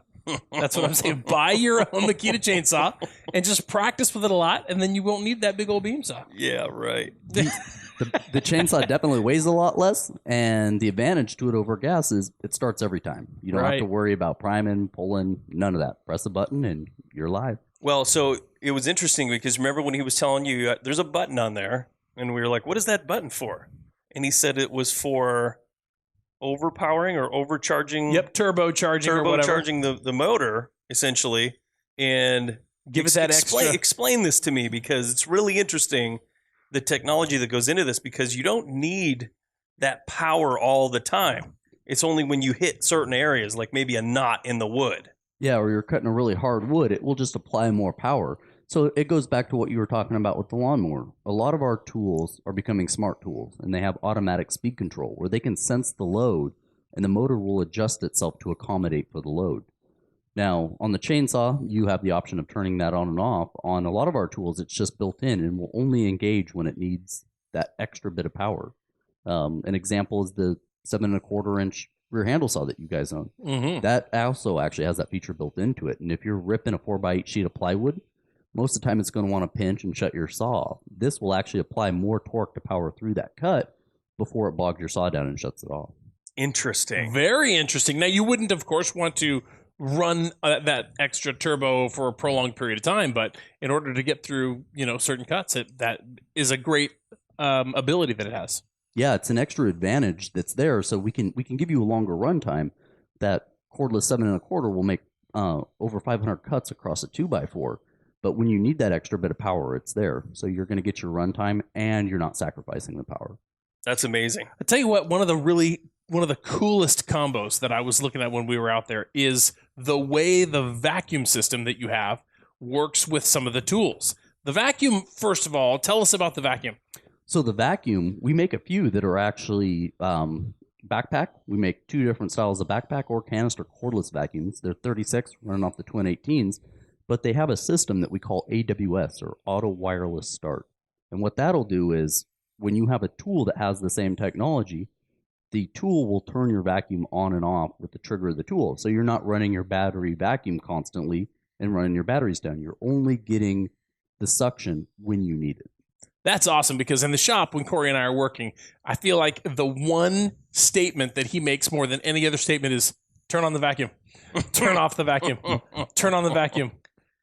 That's what I'm saying. Buy your own Makita chainsaw and just practice with it a lot, and then you won't need that big old beam saw. Yeah, right. The chainsaw definitely weighs a lot less, and the advantage to it over gas is it starts every time. You don't have to Right. worry about priming, pulling, none of that. Press a button and you're live. Well, so it was interesting because remember when he was telling you there's a button on there, and we were like, what is that button for? And he said it was for overpowering or overcharging. Yep, turbocharging or whatever. Turbocharging the motor, essentially. And Give it that extra. Explain this to me because it's really interesting, the technology that goes into this, because you don't need that power all the time. It's only when you hit certain areas, like maybe a knot in the wood. Yeah, or you're cutting a really hard wood, it will just apply more power. So it goes back to what you were talking about with the lawnmower. A lot of our tools are becoming smart tools, and they have automatic speed control where they can sense the load, and the motor will adjust itself to accommodate for the load. Now, on the chainsaw, you have the option of turning that on and off. On a lot of our tools, it's just built in and will only engage when it needs that extra bit of power. An example is the 7 1/4 inch rear handle saw that you guys own. Mm-hmm. That also actually has that feature built into it. And if you're ripping a 4x8 sheet of plywood, most of the time it's going to want to pinch and shut your saw off. This will actually apply more torque to power through that cut before it bogs your saw down and shuts it off. Interesting. Very interesting. Now, you wouldn't, of course, want to run that extra turbo for a prolonged period of time, but in order to get through, certain cuts, that is a great ability that it has. Yeah, it's an extra advantage that's there, so we can give you a longer run time. That cordless 7 1/4 will make over 500 cuts across a 2x4. But when you need that extra bit of power, it's there. So you're going to get your runtime, and you're not sacrificing the power. That's amazing. I tell you what, one of the coolest combos that I was looking at when we were out there is the way the vacuum system that you have works with some of the tools. The vacuum, first of all, tell us about the vacuum. So the vacuum, we make a few that are actually backpack. We make 2 different styles of backpack or canister cordless vacuums. They're 36, running off the twin 18s, but they have a system that we call AWS, or Auto Wireless Start. And what that'll do is, when you have a tool that has the same technology, the tool will turn your vacuum on and off with the trigger of the tool. So you're not running your battery vacuum constantly and running your batteries down. You're only getting the suction when you need it. That's awesome, because in the shop, when Corey and I are working, I feel like the one statement that he makes more than any other statement is, turn on the vacuum, turn off the vacuum, turn on the vacuum,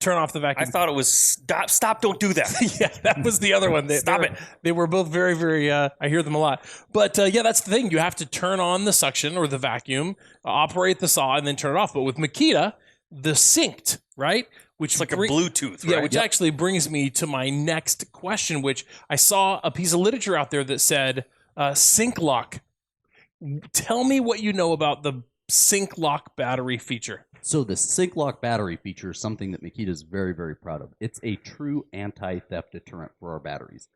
turn off the vacuum. I thought it was stop, don't do that. Yeah, that was the other one. Stop it. They were both very, very, I hear them a lot. But yeah, that's the thing. You have to turn on the suction or the vacuum, operate the saw, and then turn it off. But with Makita, the synced, right? Which It's like a Bluetooth, right? Yeah, which actually brings me to my next question, which I saw a piece of literature out there that said sync lock. Tell me what you know about the sync lock battery feature. So the sync lock battery feature is something that Makita is very, very proud of. It's a true anti-theft deterrent for our batteries.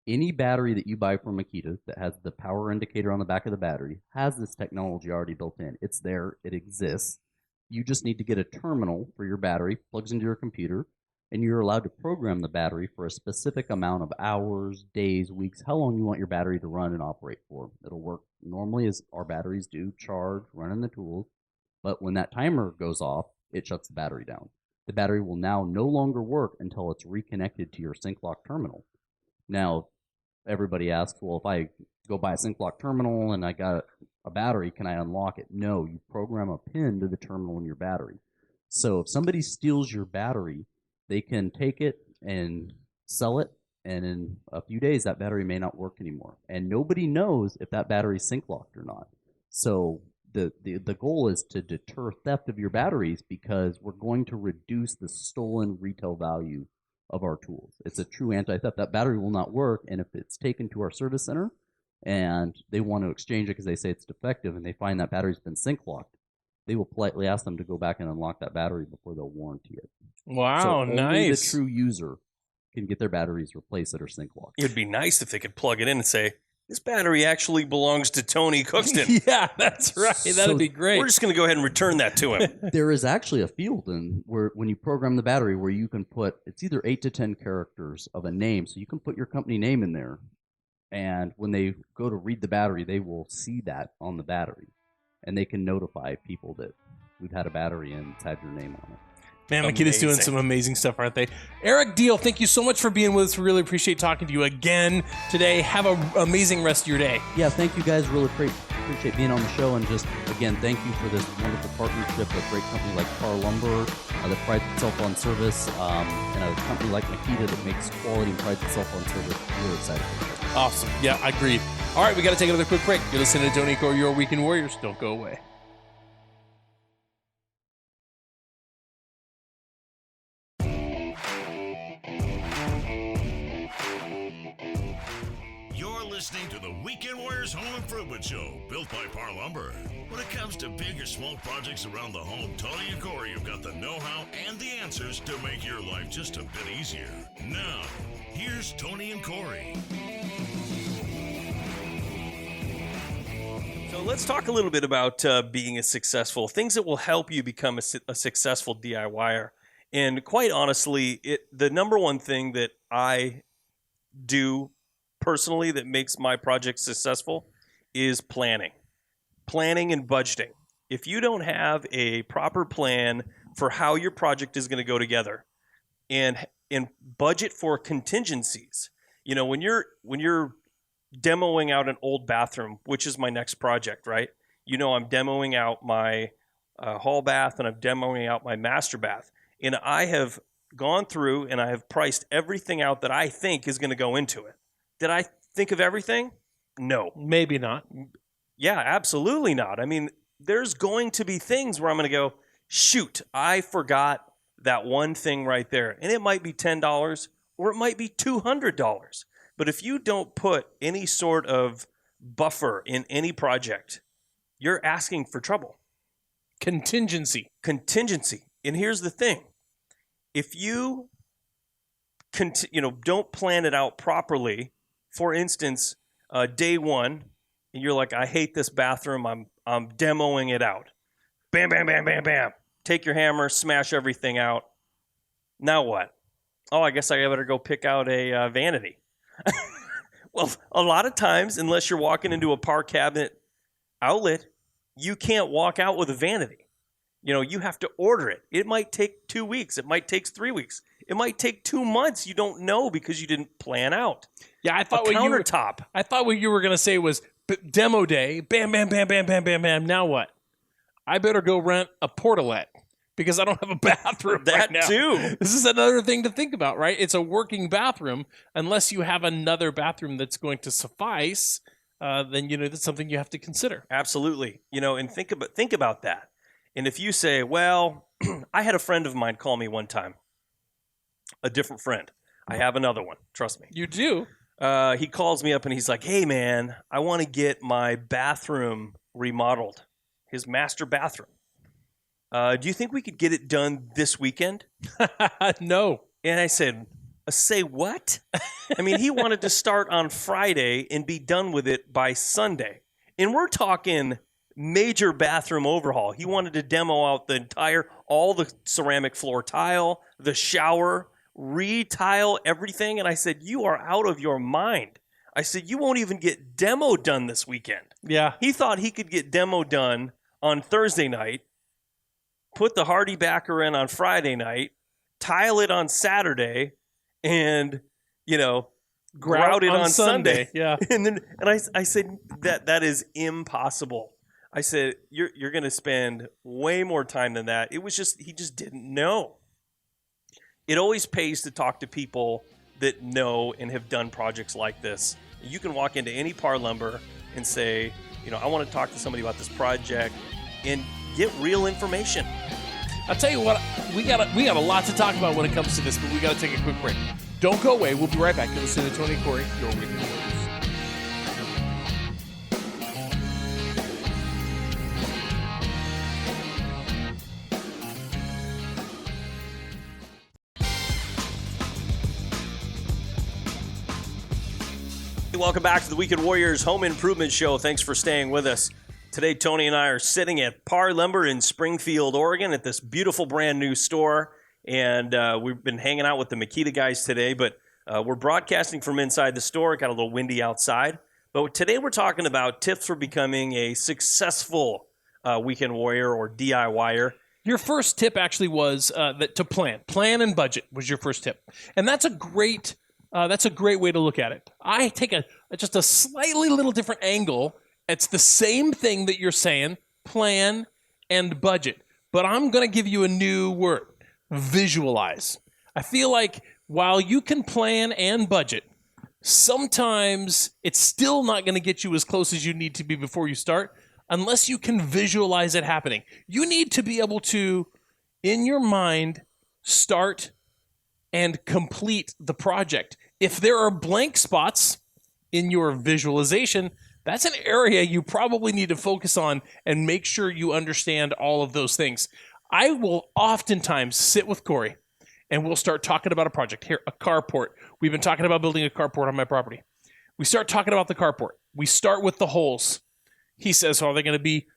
Any battery that you buy from Makita that has the power indicator on the back of the battery has this technology already built in. It's there. It exists. You just need to get a terminal for your battery, plugs into your computer, and you're allowed to program the battery for a specific amount of hours, days, weeks, how long you want your battery to run and operate for. It'll work normally as our batteries do, charge, running the tools. But when that timer goes off, it shuts the battery down. The battery will now no longer work until it's reconnected to your sync lock terminal. Now, everybody asks, well, if I go buy a sync lock terminal and I got a battery, can I unlock it? No, you program a pin to the terminal in your battery. So if somebody steals your battery, they can take it and sell it, and in a few days that battery may not work anymore. And nobody knows if that battery is sync locked or not. So the goal is to deter theft of your batteries, because we're going to reduce the stolen retail value of our tools. It's a true anti-theft. That battery will not work, and if it's taken to our service center and they want to exchange it because they say it's defective and they find that battery's been sync locked, they will politely ask them to go back and unlock that battery before they'll warranty it. Wow, so only nice. the true user can get their batteries replaced that are sync locked. It'd be nice if they could plug it in and say, this battery actually belongs to Tony Cookston. Yeah, that's right. That'd be great. We're just going to go ahead and return that to him. There is actually a field where when you program the battery where you can put, it's either 8 to 10 characters of a name, so you can put your company name in there, and when they go to read the battery, they will see that on the battery, and they can notify people that we've had a battery and it's had your name on it. Man, Makita's doing some amazing stuff, aren't they? Eric Deal, thank you so much for being with us. We really appreciate talking to you again today. Have an amazing rest of your day. Yeah, thank you guys. Really appreciate being on the show. And just, again, thank you for this wonderful partnership with a great company like Par Lumber that prides itself on service, and a company like Makita that makes quality and prides itself on service. Really excited. Awesome. Yeah, I agree. All right, we got to take another quick break. You're listening to Tony Core, Your Weekend Warriors. Don't go away. Listening to the Weekend Warriors Home Improvement Show, built by Par Lumber. When it comes to big or small projects around the home, Tony and Corey have got the know-how and the answers to make your life just a bit easier. Now, here's Tony and Corey. So let's talk a little bit about being successful, things that will help you become a successful DIYer. And quite honestly, the number one thing that I do personally that makes my project successful is planning and budgeting. If you don't have a proper plan for how your project is going to go together and budget for contingencies, you know, when you're demoing out an old bathroom, which is my next project, right? You know, I'm demoing out my hall bath and I'm demoing out my master bath. And I have gone through and I have priced everything out that I think is going to go into it. Did I think of everything? No. Maybe not. Yeah, absolutely not. I mean, there's going to be things where I'm going to go, shoot, I forgot that one thing right there. And it might be $10 or it might be $200. But if you don't put any sort of buffer in any project, you're asking for trouble. Contingency. And here's the thing. If you don't plan it out properly, for instance, day one, and you're like, I hate this bathroom, I'm demoing it out. Bam, bam, bam, bam, bam. Take your hammer, smash everything out. Now what? Oh, I guess I better go pick out a vanity. Well, a lot of times, unless you're walking into a par cabinet outlet, you can't walk out with a vanity. You have to order it. It might take 2 weeks. It might take 3 weeks. It might take 2 months. You don't know because you didn't plan out. Yeah, I thought I thought what you were going to say was demo day. Bam, bam, bam, bam, bam, bam, bam. Now what? I better go rent a portalet because I don't have a bathroom right now. That too. This is another thing to think about, right? It's a working bathroom. Unless you have another bathroom that's going to suffice, then that's something you have to consider. Absolutely. And think about that. And if you say, well, I had a friend of mine call me one time, a different friend. I have another one. Trust me. You do? He calls me up and he's like, hey, man, I want to get my bathroom remodeled, his master bathroom. Do you think we could get it done this weekend? No. And I said, say what? I mean, he wanted to start on Friday and be done with it by Sunday. And we're talking major bathroom overhaul. He wanted to demo out all the ceramic floor tile, the shower, re-tile everything. And I said, you are out of your mind. I said, you won't even get demo done this weekend. Yeah. He thought he could get demo done on Thursday night, put the hardy backer in on Friday night, tile it on Saturday, and, grout it on Sunday. Yeah. And I said, that is impossible. I said, you're going to spend way more time than that. It was he just didn't know. It always pays to talk to people that know and have done projects like this. You can walk into any Par Lumber and say, I want to talk to somebody about this project and get real information. I'll tell you what, we got a lot to talk about when it comes to this, but we got to take a quick break. Don't go away. We'll be right back. You're listening to Tony and Corey, your Weekend Warriors. Welcome back to the Weekend Warriors Home Improvement Show. Thanks for staying with us. Today, Tony and I are sitting at Par Lumber in Springfield, Oregon at this beautiful brand new store. And we've been hanging out with the Makita guys today, but we're broadcasting from inside the store. It got a little windy outside. But today we're talking about tips for becoming a successful weekend warrior or DIYer. Your first tip actually was that to plan and budget was your first tip, and that's a great way to look at it. I take just a slightly little different angle. It's the same thing that you're saying, plan and budget, but I'm going to give you a new word: visualize. I feel like while you can plan and budget, sometimes it's still not going to get you as close as you need to be before you start unless you can visualize it happening. You need to be able to, in your mind, start and complete the project. If there are blank spots in your visualization, that's an area you probably need to focus on and make sure you understand all of those things. I will oftentimes sit with Corey and we'll start talking about a project. Here, a carport. We've been talking about building a carport on my property. We start talking about the carport. We start with the holes. He says, are they going to be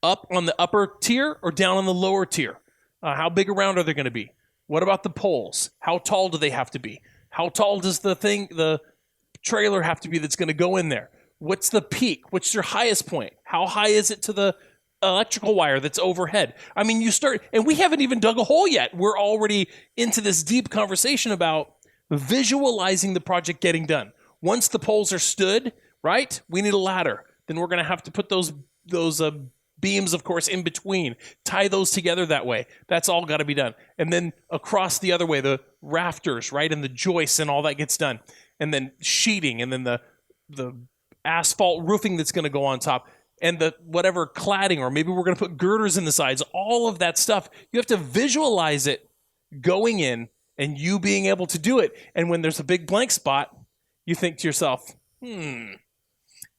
up on the upper tier or down on the lower tier? How big around are they going to be? What about the poles? How tall do they have to be? How tall does the trailer have to be that's going to go in there? What's the peak? What's your highest point? How high is it to the electrical wire that's overhead? I mean, you start, and we haven't even dug a hole yet. We're already into this deep conversation about visualizing the project getting done. Once the poles are stood, right, we need a ladder. Then we're going to have to put those beams, of course, in between. Tie those together that way. That's all got to be done. And then across the other way, the rafters, right, and the joists and all that gets done. And then sheeting, and then the asphalt roofing that's going to go on top. and the whatever cladding, or maybe we're going to put girders in the sides, all of that stuff. You have to visualize it going in and you being able to do it. And when there's a big blank spot, you think to yourself, how am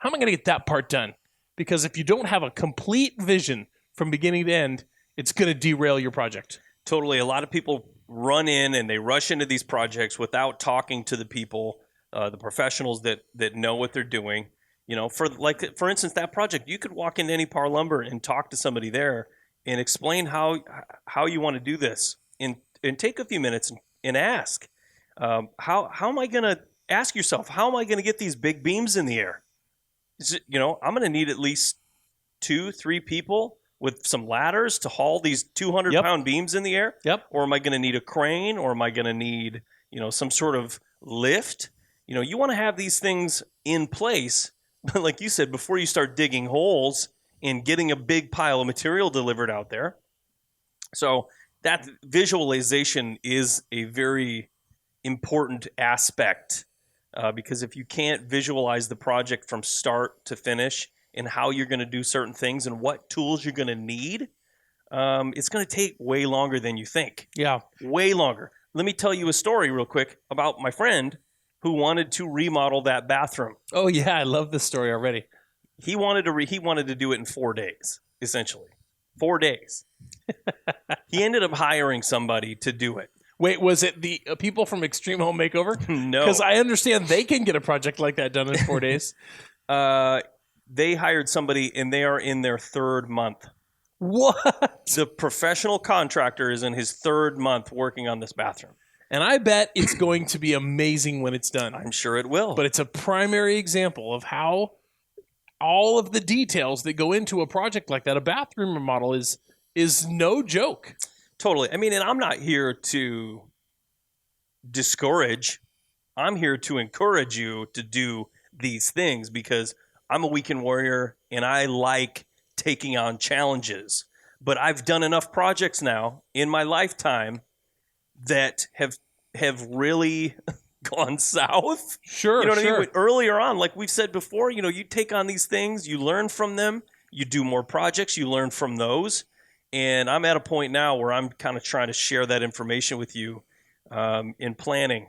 I going to get that part done? Because if you don't have a complete vision from beginning to end, it's going to derail your project. Totally. A lot of people run in and they rush into these projects without talking to the people, the professionals that know what they're doing. You know, for instance, that project, you could walk into any Par Lumber and talk to somebody there and explain how you want to do this, and take a few minutes and ask, how am I going to ask yourself, how am I going to get these big beams in the air? I'm going to need at least 2-3 people with some ladders to haul these 200-pound beams in the air. Yep. Or am I going to need a crane? Or am I going to need, some sort of lift? You want to have these things in place, but like you said, before you start digging holes and getting a big pile of material delivered out there. So that visualization is a very important aspect, because if you can't visualize the project from start to finish and how you're going to do certain things and what tools you're going to need, it's going to take way longer than you think. Yeah. Way longer. Let me tell you a story real quick about my friend who wanted to remodel that bathroom. Oh, yeah. I love this story already. He wanted to do it in 4 days, essentially. 4 days. He ended up hiring somebody to do it. Wait, was it the people from Extreme Home Makeover? No. Because I understand they can get a project like that done in 4 days. They hired somebody, and they are in their 3rd month. What? The professional contractor is in his 3rd month working on this bathroom. And I bet it's going to be amazing when it's done. I'm sure it will. But it's a primary example of how all of the details that go into a project like that, a bathroom remodel, is no joke. Totally. I mean, and I'm not here to discourage. I'm here to encourage you to do these things because I'm a weekend warrior and I like taking on challenges. But I've done enough projects now in my lifetime that have really gone south. Sure, you know what sure. I mean? Earlier on, like we've said before, you take on these things, you learn from them, you do more projects, you learn from those. And I'm at a point now where I'm kind of trying to share that information with you. In planning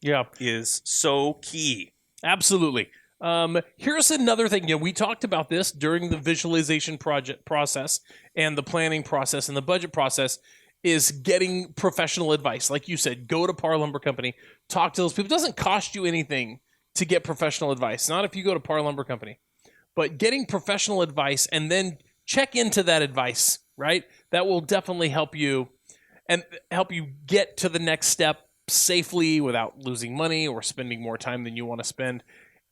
Yeah, is so key. absolutely. Here's another thing. We talked about this during the visualization project process and the planning process and the budget process, is getting professional advice. Like you said, go to Par Lumber Company, talk to those people. It doesn't cost you anything to get professional advice. Not if you go to Par Lumber Company, but getting professional advice and then check into that advice, right? That will definitely help you and help you get to the next step safely without losing money or spending more time than you want to spend.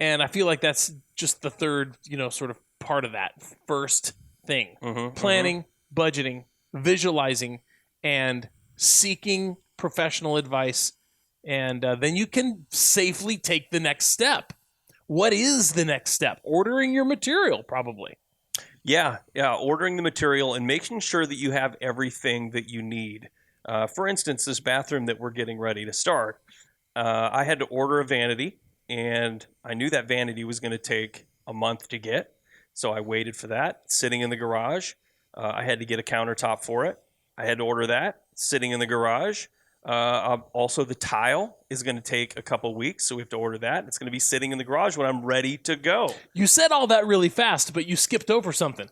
And I feel like that's just the third, sort of part of that first thing. Planning, budgeting, visualizing, and seeking professional advice. And then you can safely take the next step. What is the next step? Ordering your material, probably. Yeah, ordering the material and making sure that you have everything that you need. For instance, this bathroom that we're getting ready to start, I had to order a vanity, and I knew that vanity was going to take a month to get, so I waited for that, sitting in the garage. I had to get a countertop for it. I had to order that, sitting in the garage. Also, the tile is going to take a couple weeks, so we have to order that. It's going to be sitting in the garage when I'm ready to go. You said all that really fast, but you skipped over something.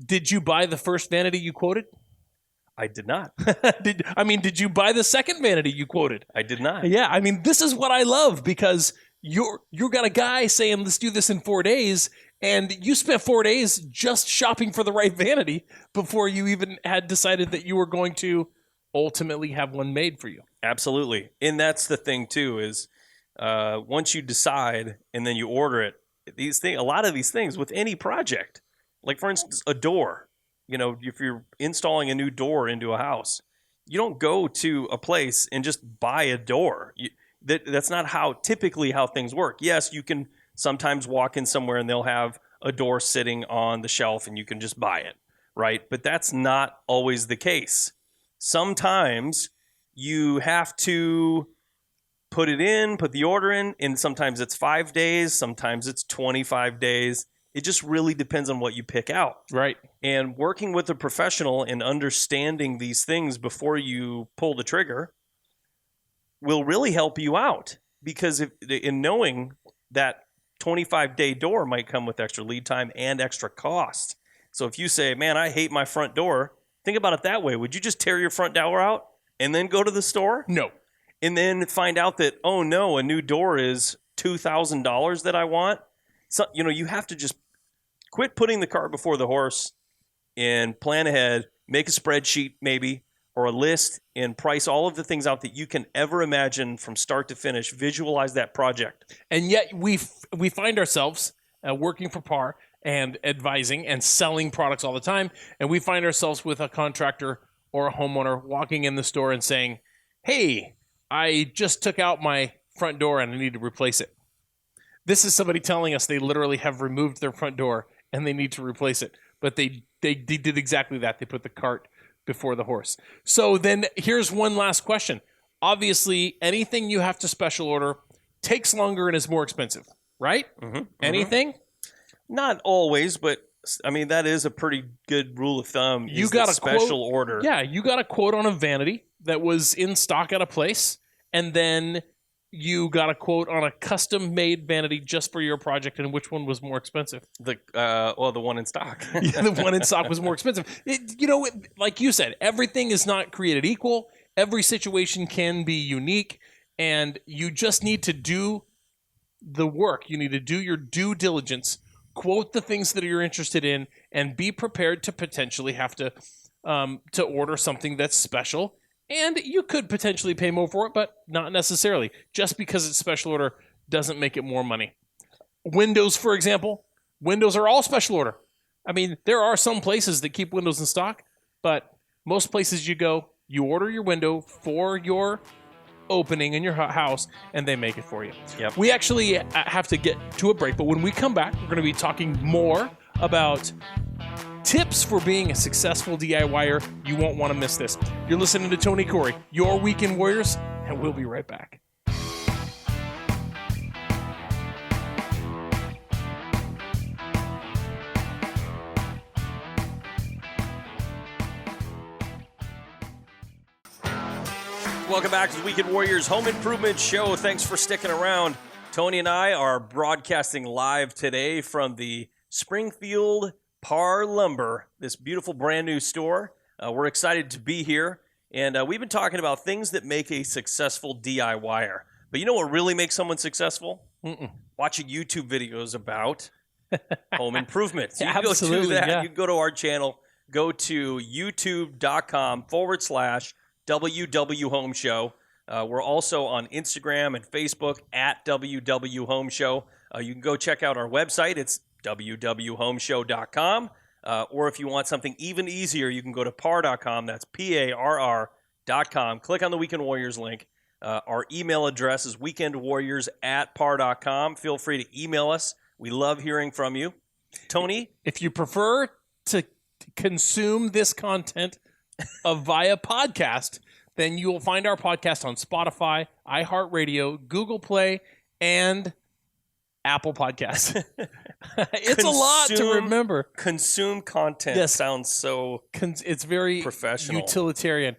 Did you buy the first vanity you quoted? I did not. Did you buy the second vanity you quoted? I did not. Yeah, this is what I love, because you got a guy saying, let's do this in 4 days, and you spent 4 days just shopping for the right vanity before you even had decided that you were going to ultimately have one made for you. Absolutely. And that's the thing too, is once you decide and then you order it, a lot of these things with any project, like for instance, a door, if you're installing a new door into a house, you don't go to a place and just buy a door. That's not typically how things work. Yes, you can sometimes walk in somewhere and they'll have a door sitting on the shelf and you can just buy it, right? But that's not always the case. Sometimes you have to put the order in, and sometimes it's 5 days, sometimes it's 25 days. It just really depends on what you pick out. Right. And working with a professional and understanding these things before you pull the trigger will really help you out, because in knowing that 25-day door might come with extra lead time and extra cost. So if you say, man, I hate my front door, think about it that way. Would you just tear your front door out and then go to the store? No. And then find out that, oh no, a new door is $2,000 that I want? So, you have to just quit putting the cart before the horse and plan ahead, make a spreadsheet maybe, or a list, and price all of the things out that you can ever imagine from start to finish. Visualize that project. And yet we find ourselves working for PAR and advising and selling products all the time, and we find ourselves with a contractor or a homeowner walking in the store and saying, hey, I just took out my front door and I need to replace it. This is somebody telling us they literally have removed their front door and they need to replace it. But they did exactly that. They put the cart before the horse. So then here's one last question. Obviously, anything you have to special order takes longer and is more expensive, right? Mm-hmm. Anything? Not always, but I mean, that is a pretty good rule of thumb. You got a special order. Yeah, you got a quote on a vanity that was in stock at a place, and then you got a quote on a custom-made vanity just for your project, and which one was more expensive? The one in stock. Yeah, the one in stock was more expensive. Like you said, everything is not created equal. Every situation can be unique, and you just need to do the work. You need to do your due diligence, quote the things that you're interested in, and be prepared to potentially have to order something that's special. And you could potentially pay more for it, but not necessarily. Just because it's special order doesn't make it more money. Windows, for example, windows are all special order. I mean, there are some places that keep windows in stock, but most places you go, you order your window for your opening in your house, and they make it for you. Yep. We actually have to get to a break, but when we come back, we're going to be talking more about tips for being a successful DIYer. You won't want to miss this. You're listening to Tony Corey, your Weekend Warriors, and we'll be right back. Welcome back to the Weekend Warriors Home Improvement Show. Thanks for sticking around. Tony and I are broadcasting live today from the Springfield PAR Lumber, this beautiful brand new store. We're excited to be here, and we've been talking about things that make a successful DIYer. But you know what really makes someone successful? Watching YouTube videos about home improvement. So you can go do that. Yeah. You can go to our channel, go to youtube.com/WW Home Show. We're also on Instagram and Facebook at WW Home Show. You can go check out our website. It's www.homeshow.com. Or if you want something even easier, you can go to par.com. That's PARR.com. Click on the Weekend Warriors link. Our email address is weekendwarriors@par.com. Feel free to email us. We love hearing from you. Tony? If you prefer to consume this content via podcast, then you will find our podcast on Spotify, iHeartRadio, Google Play, and Apple Podcasts. It's a lot to remember. Consume content. Yes. Sounds so It's very professional. utilitarian.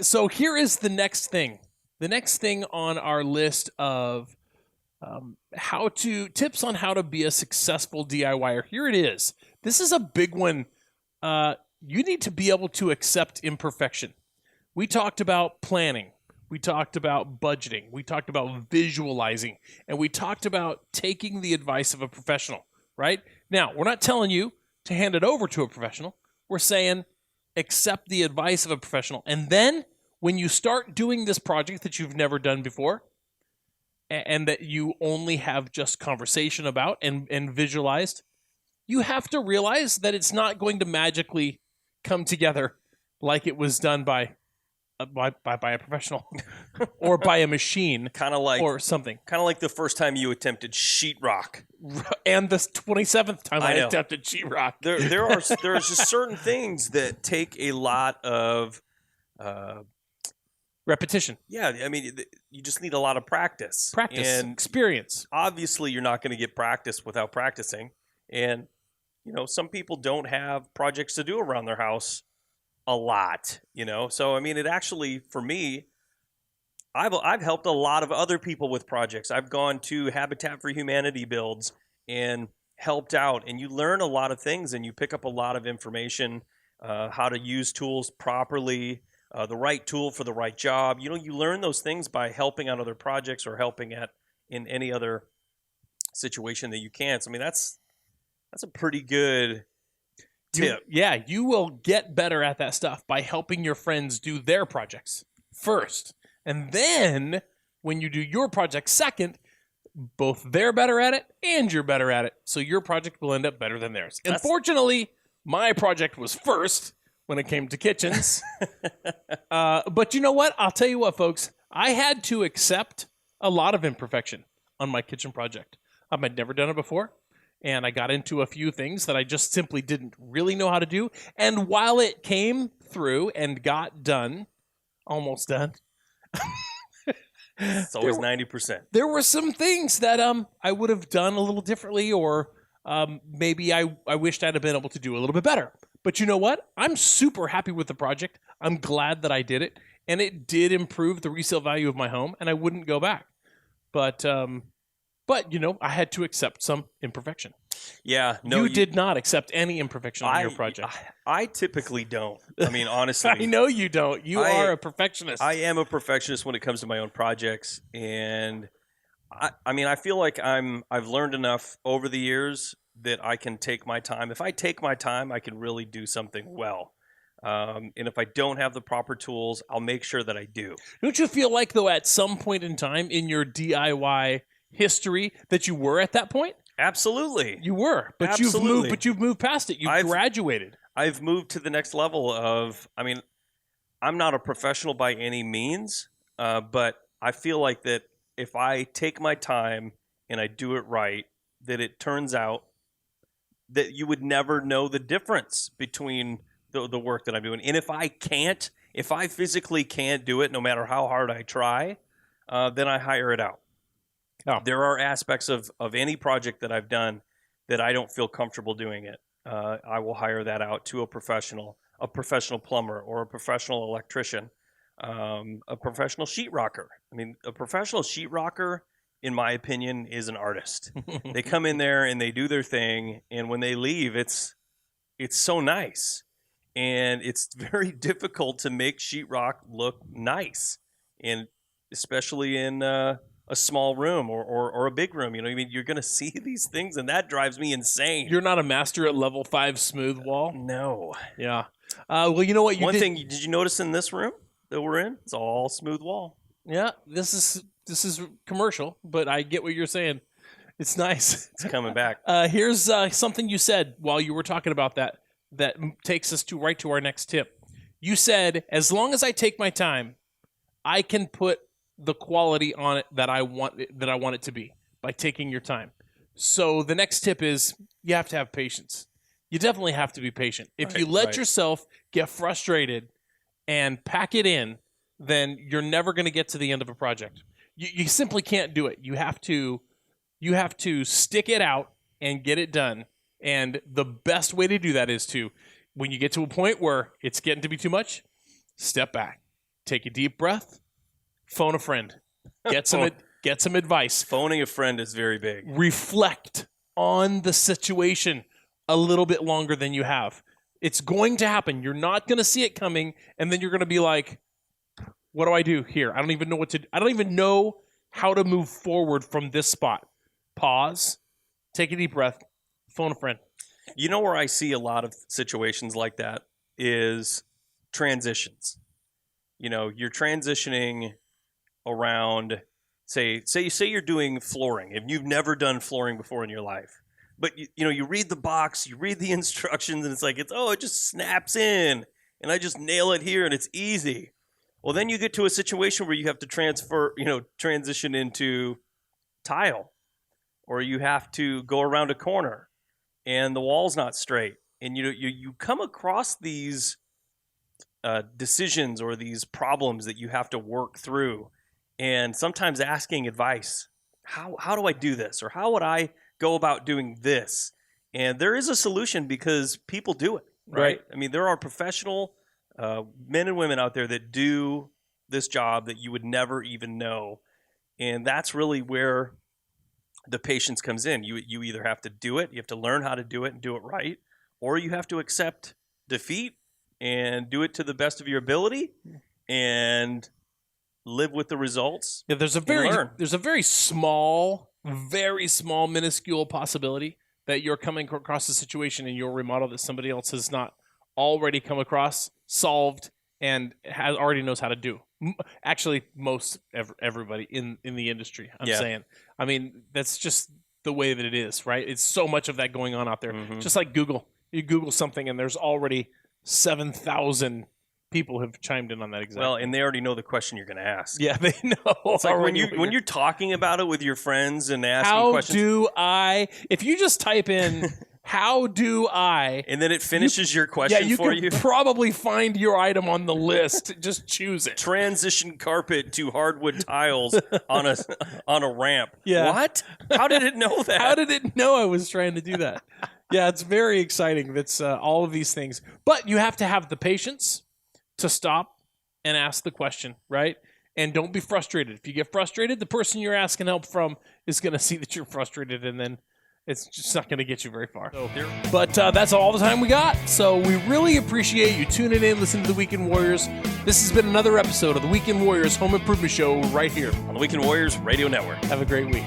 So here is the next thing. The next thing on our list of tips on how to be a successful DIYer. Here it is. This is a big one. You need to be able to accept imperfection. We talked about planning. We talked about budgeting. We talked about visualizing. And we talked about taking the advice of a professional, right? Now, we're not telling you to hand it over to a professional. We're saying accept the advice of a professional. And then when you start doing this project that you've never done before and that you only have just conversation about and visualized, you have to realize that it's not going to magically come together like it was done by a professional or by a machine, kind of like or something. Kind of like the first time you attempted sheetrock, and the 27th time I know. attempted sheetrock. There's just certain things that take a lot of repetition. Yeah, I mean, you just need a lot of practice. Practice, and experience. Obviously, you're not going to get practice without practicing. And some people don't have projects to do around their house a lot. So I mean, it actually, for me, I've helped a lot of other people with projects. I've gone to Habitat for Humanity builds and helped out, and you learn a lot of things, and you pick up a lot of information, how to use tools properly, the right tool for the right job. You learn those things by helping on other projects or helping in any other situation that you can. So I mean, that's a pretty good tip. You will get better at that stuff by helping your friends do their projects first. And then when you do your project second, both they're better at it and you're better at it. So your project will end up better than theirs. Unfortunately, my project was first when it came to kitchens. But you know what? I'll tell you what, folks. I had to accept a lot of imperfection on my kitchen project. I'd never done it before. And I got into a few things that I just simply didn't really know how to do. And while it came through and got done, almost done, it's always 90%. There were some things that I would have done a little differently, or maybe I wished I'd have been able to do a little bit better. But you know what? I'm super happy with the project. I'm glad that I did it, and it did improve the resale value of my home, and I wouldn't go back. But I had to accept some imperfection. Yeah, no, you did not accept any imperfection on your project. I typically don't. I mean, honestly. I know you don't. You are a perfectionist. I am a perfectionist when it comes to my own projects. And I mean, I feel like I've learned enough over the years that I can take my time. If I take my time, I can really do something well. And if I don't have the proper tools, I'll make sure that I do. Don't you feel like, though, at some point in time in your DIY history that you were at that point? Absolutely. You were, but Absolutely. you've moved past it. You've graduated. I've moved to the next level of, I mean, I'm not a professional by any means, but I feel like that if I take my time and I do it right, that it turns out that you would never know the difference between the work that I'm doing. And if I physically can't do it, no matter how hard I try, then I hire it out. Oh. There are aspects of any project that I've done that I don't feel comfortable doing it. I will hire that out to a professional plumber or a professional electrician, a professional sheetrocker. I mean, a professional sheetrocker, in my opinion, is an artist. They come in there and they do their thing, and when they leave, it's so nice. And it's very difficult to make sheetrock look nice, and especially in a small room or a big room. I mean, you're going to see these things, and that drives me insane. You're not a master at level 5 smooth wall? No. Yeah. Well, you know what? One thing, did you notice in this room that we're in? It's all smooth wall. Yeah, this is commercial, but I get what you're saying. It's nice. It's coming back. Here's something you said while you were talking about that takes us right to our next tip. You said, as long as I take my time, I can put the quality on it that I want it to be by taking your time. So the next tip is you have to have patience. You definitely have to be patient. If you let yourself get frustrated and pack it in, then you're never going to get to the end of a project. You simply can't do it. You have to stick it out and get it done. And the best way to do that is to, when you get to a point where it's getting to be too much, step back, take a deep breath, phone a friend, get some advice. Phoning a friend is very big. Reflect on the situation a little bit longer than you have. It's going to happen. You're not going to see it coming, and then you're going to be like, what do I do here? I don't even know what to do. I don't even know how to move forward from this spot. Pause, take a deep breath, phone a friend. You know where I see a lot of situations like that is transitions. You're transitioning around, say you're doing flooring, and you've never done flooring before in your life. But you read the box, you read the instructions, and it's like it just snaps in, and I just nail it here, and it's easy. Well, then you get to a situation where you have to transition into tile, or you have to go around a corner, and the wall's not straight, and you come across these decisions or these problems that you have to work through, and sometimes asking advice. How do I do this, or how would I go about doing this? And there is a solution because people do it, right? I mean, there are professional men and women out there that do this job that you would never even know. And that's really where the patience comes in. You either have to do it, you have to learn how to do it and do it right, or you have to accept defeat and do it to the best of your ability and live with the results. Yeah, there's a very small, minuscule possibility that you're coming across a situation in your remodel that somebody else has not already come across, solved, and already knows how to do. Actually, everybody in the industry, I'm saying. I mean, that's just the way that it is, right? It's so much of that going on out there. Just like Google. You Google something, and there's already 7,000 people have chimed in on that exactly. Well, and they already know the question you're going to ask. Yeah, they know. It's like when you're talking about it with your friends and asking questions. If you just type in, how do I? And then it finishes your question for you. You can probably find your item on the list. Just choose it. Transition carpet to hardwood tiles on a ramp. Yeah. What? How did it know that? How did it know I was trying to do that? Yeah, it's very exciting. That's all of these things. But you have to have the patience to stop and ask the question, right? And don't be frustrated. If you get frustrated, the person you're asking help from is going to see that you're frustrated, and then it's just not going to get you very far. But that's all the time we got. So we really appreciate you tuning in, listening to the Weekend Warriors. This has been another episode of the Weekend Warriors Home Improvement Show right here on the Weekend Warriors Radio Network. Have a great week.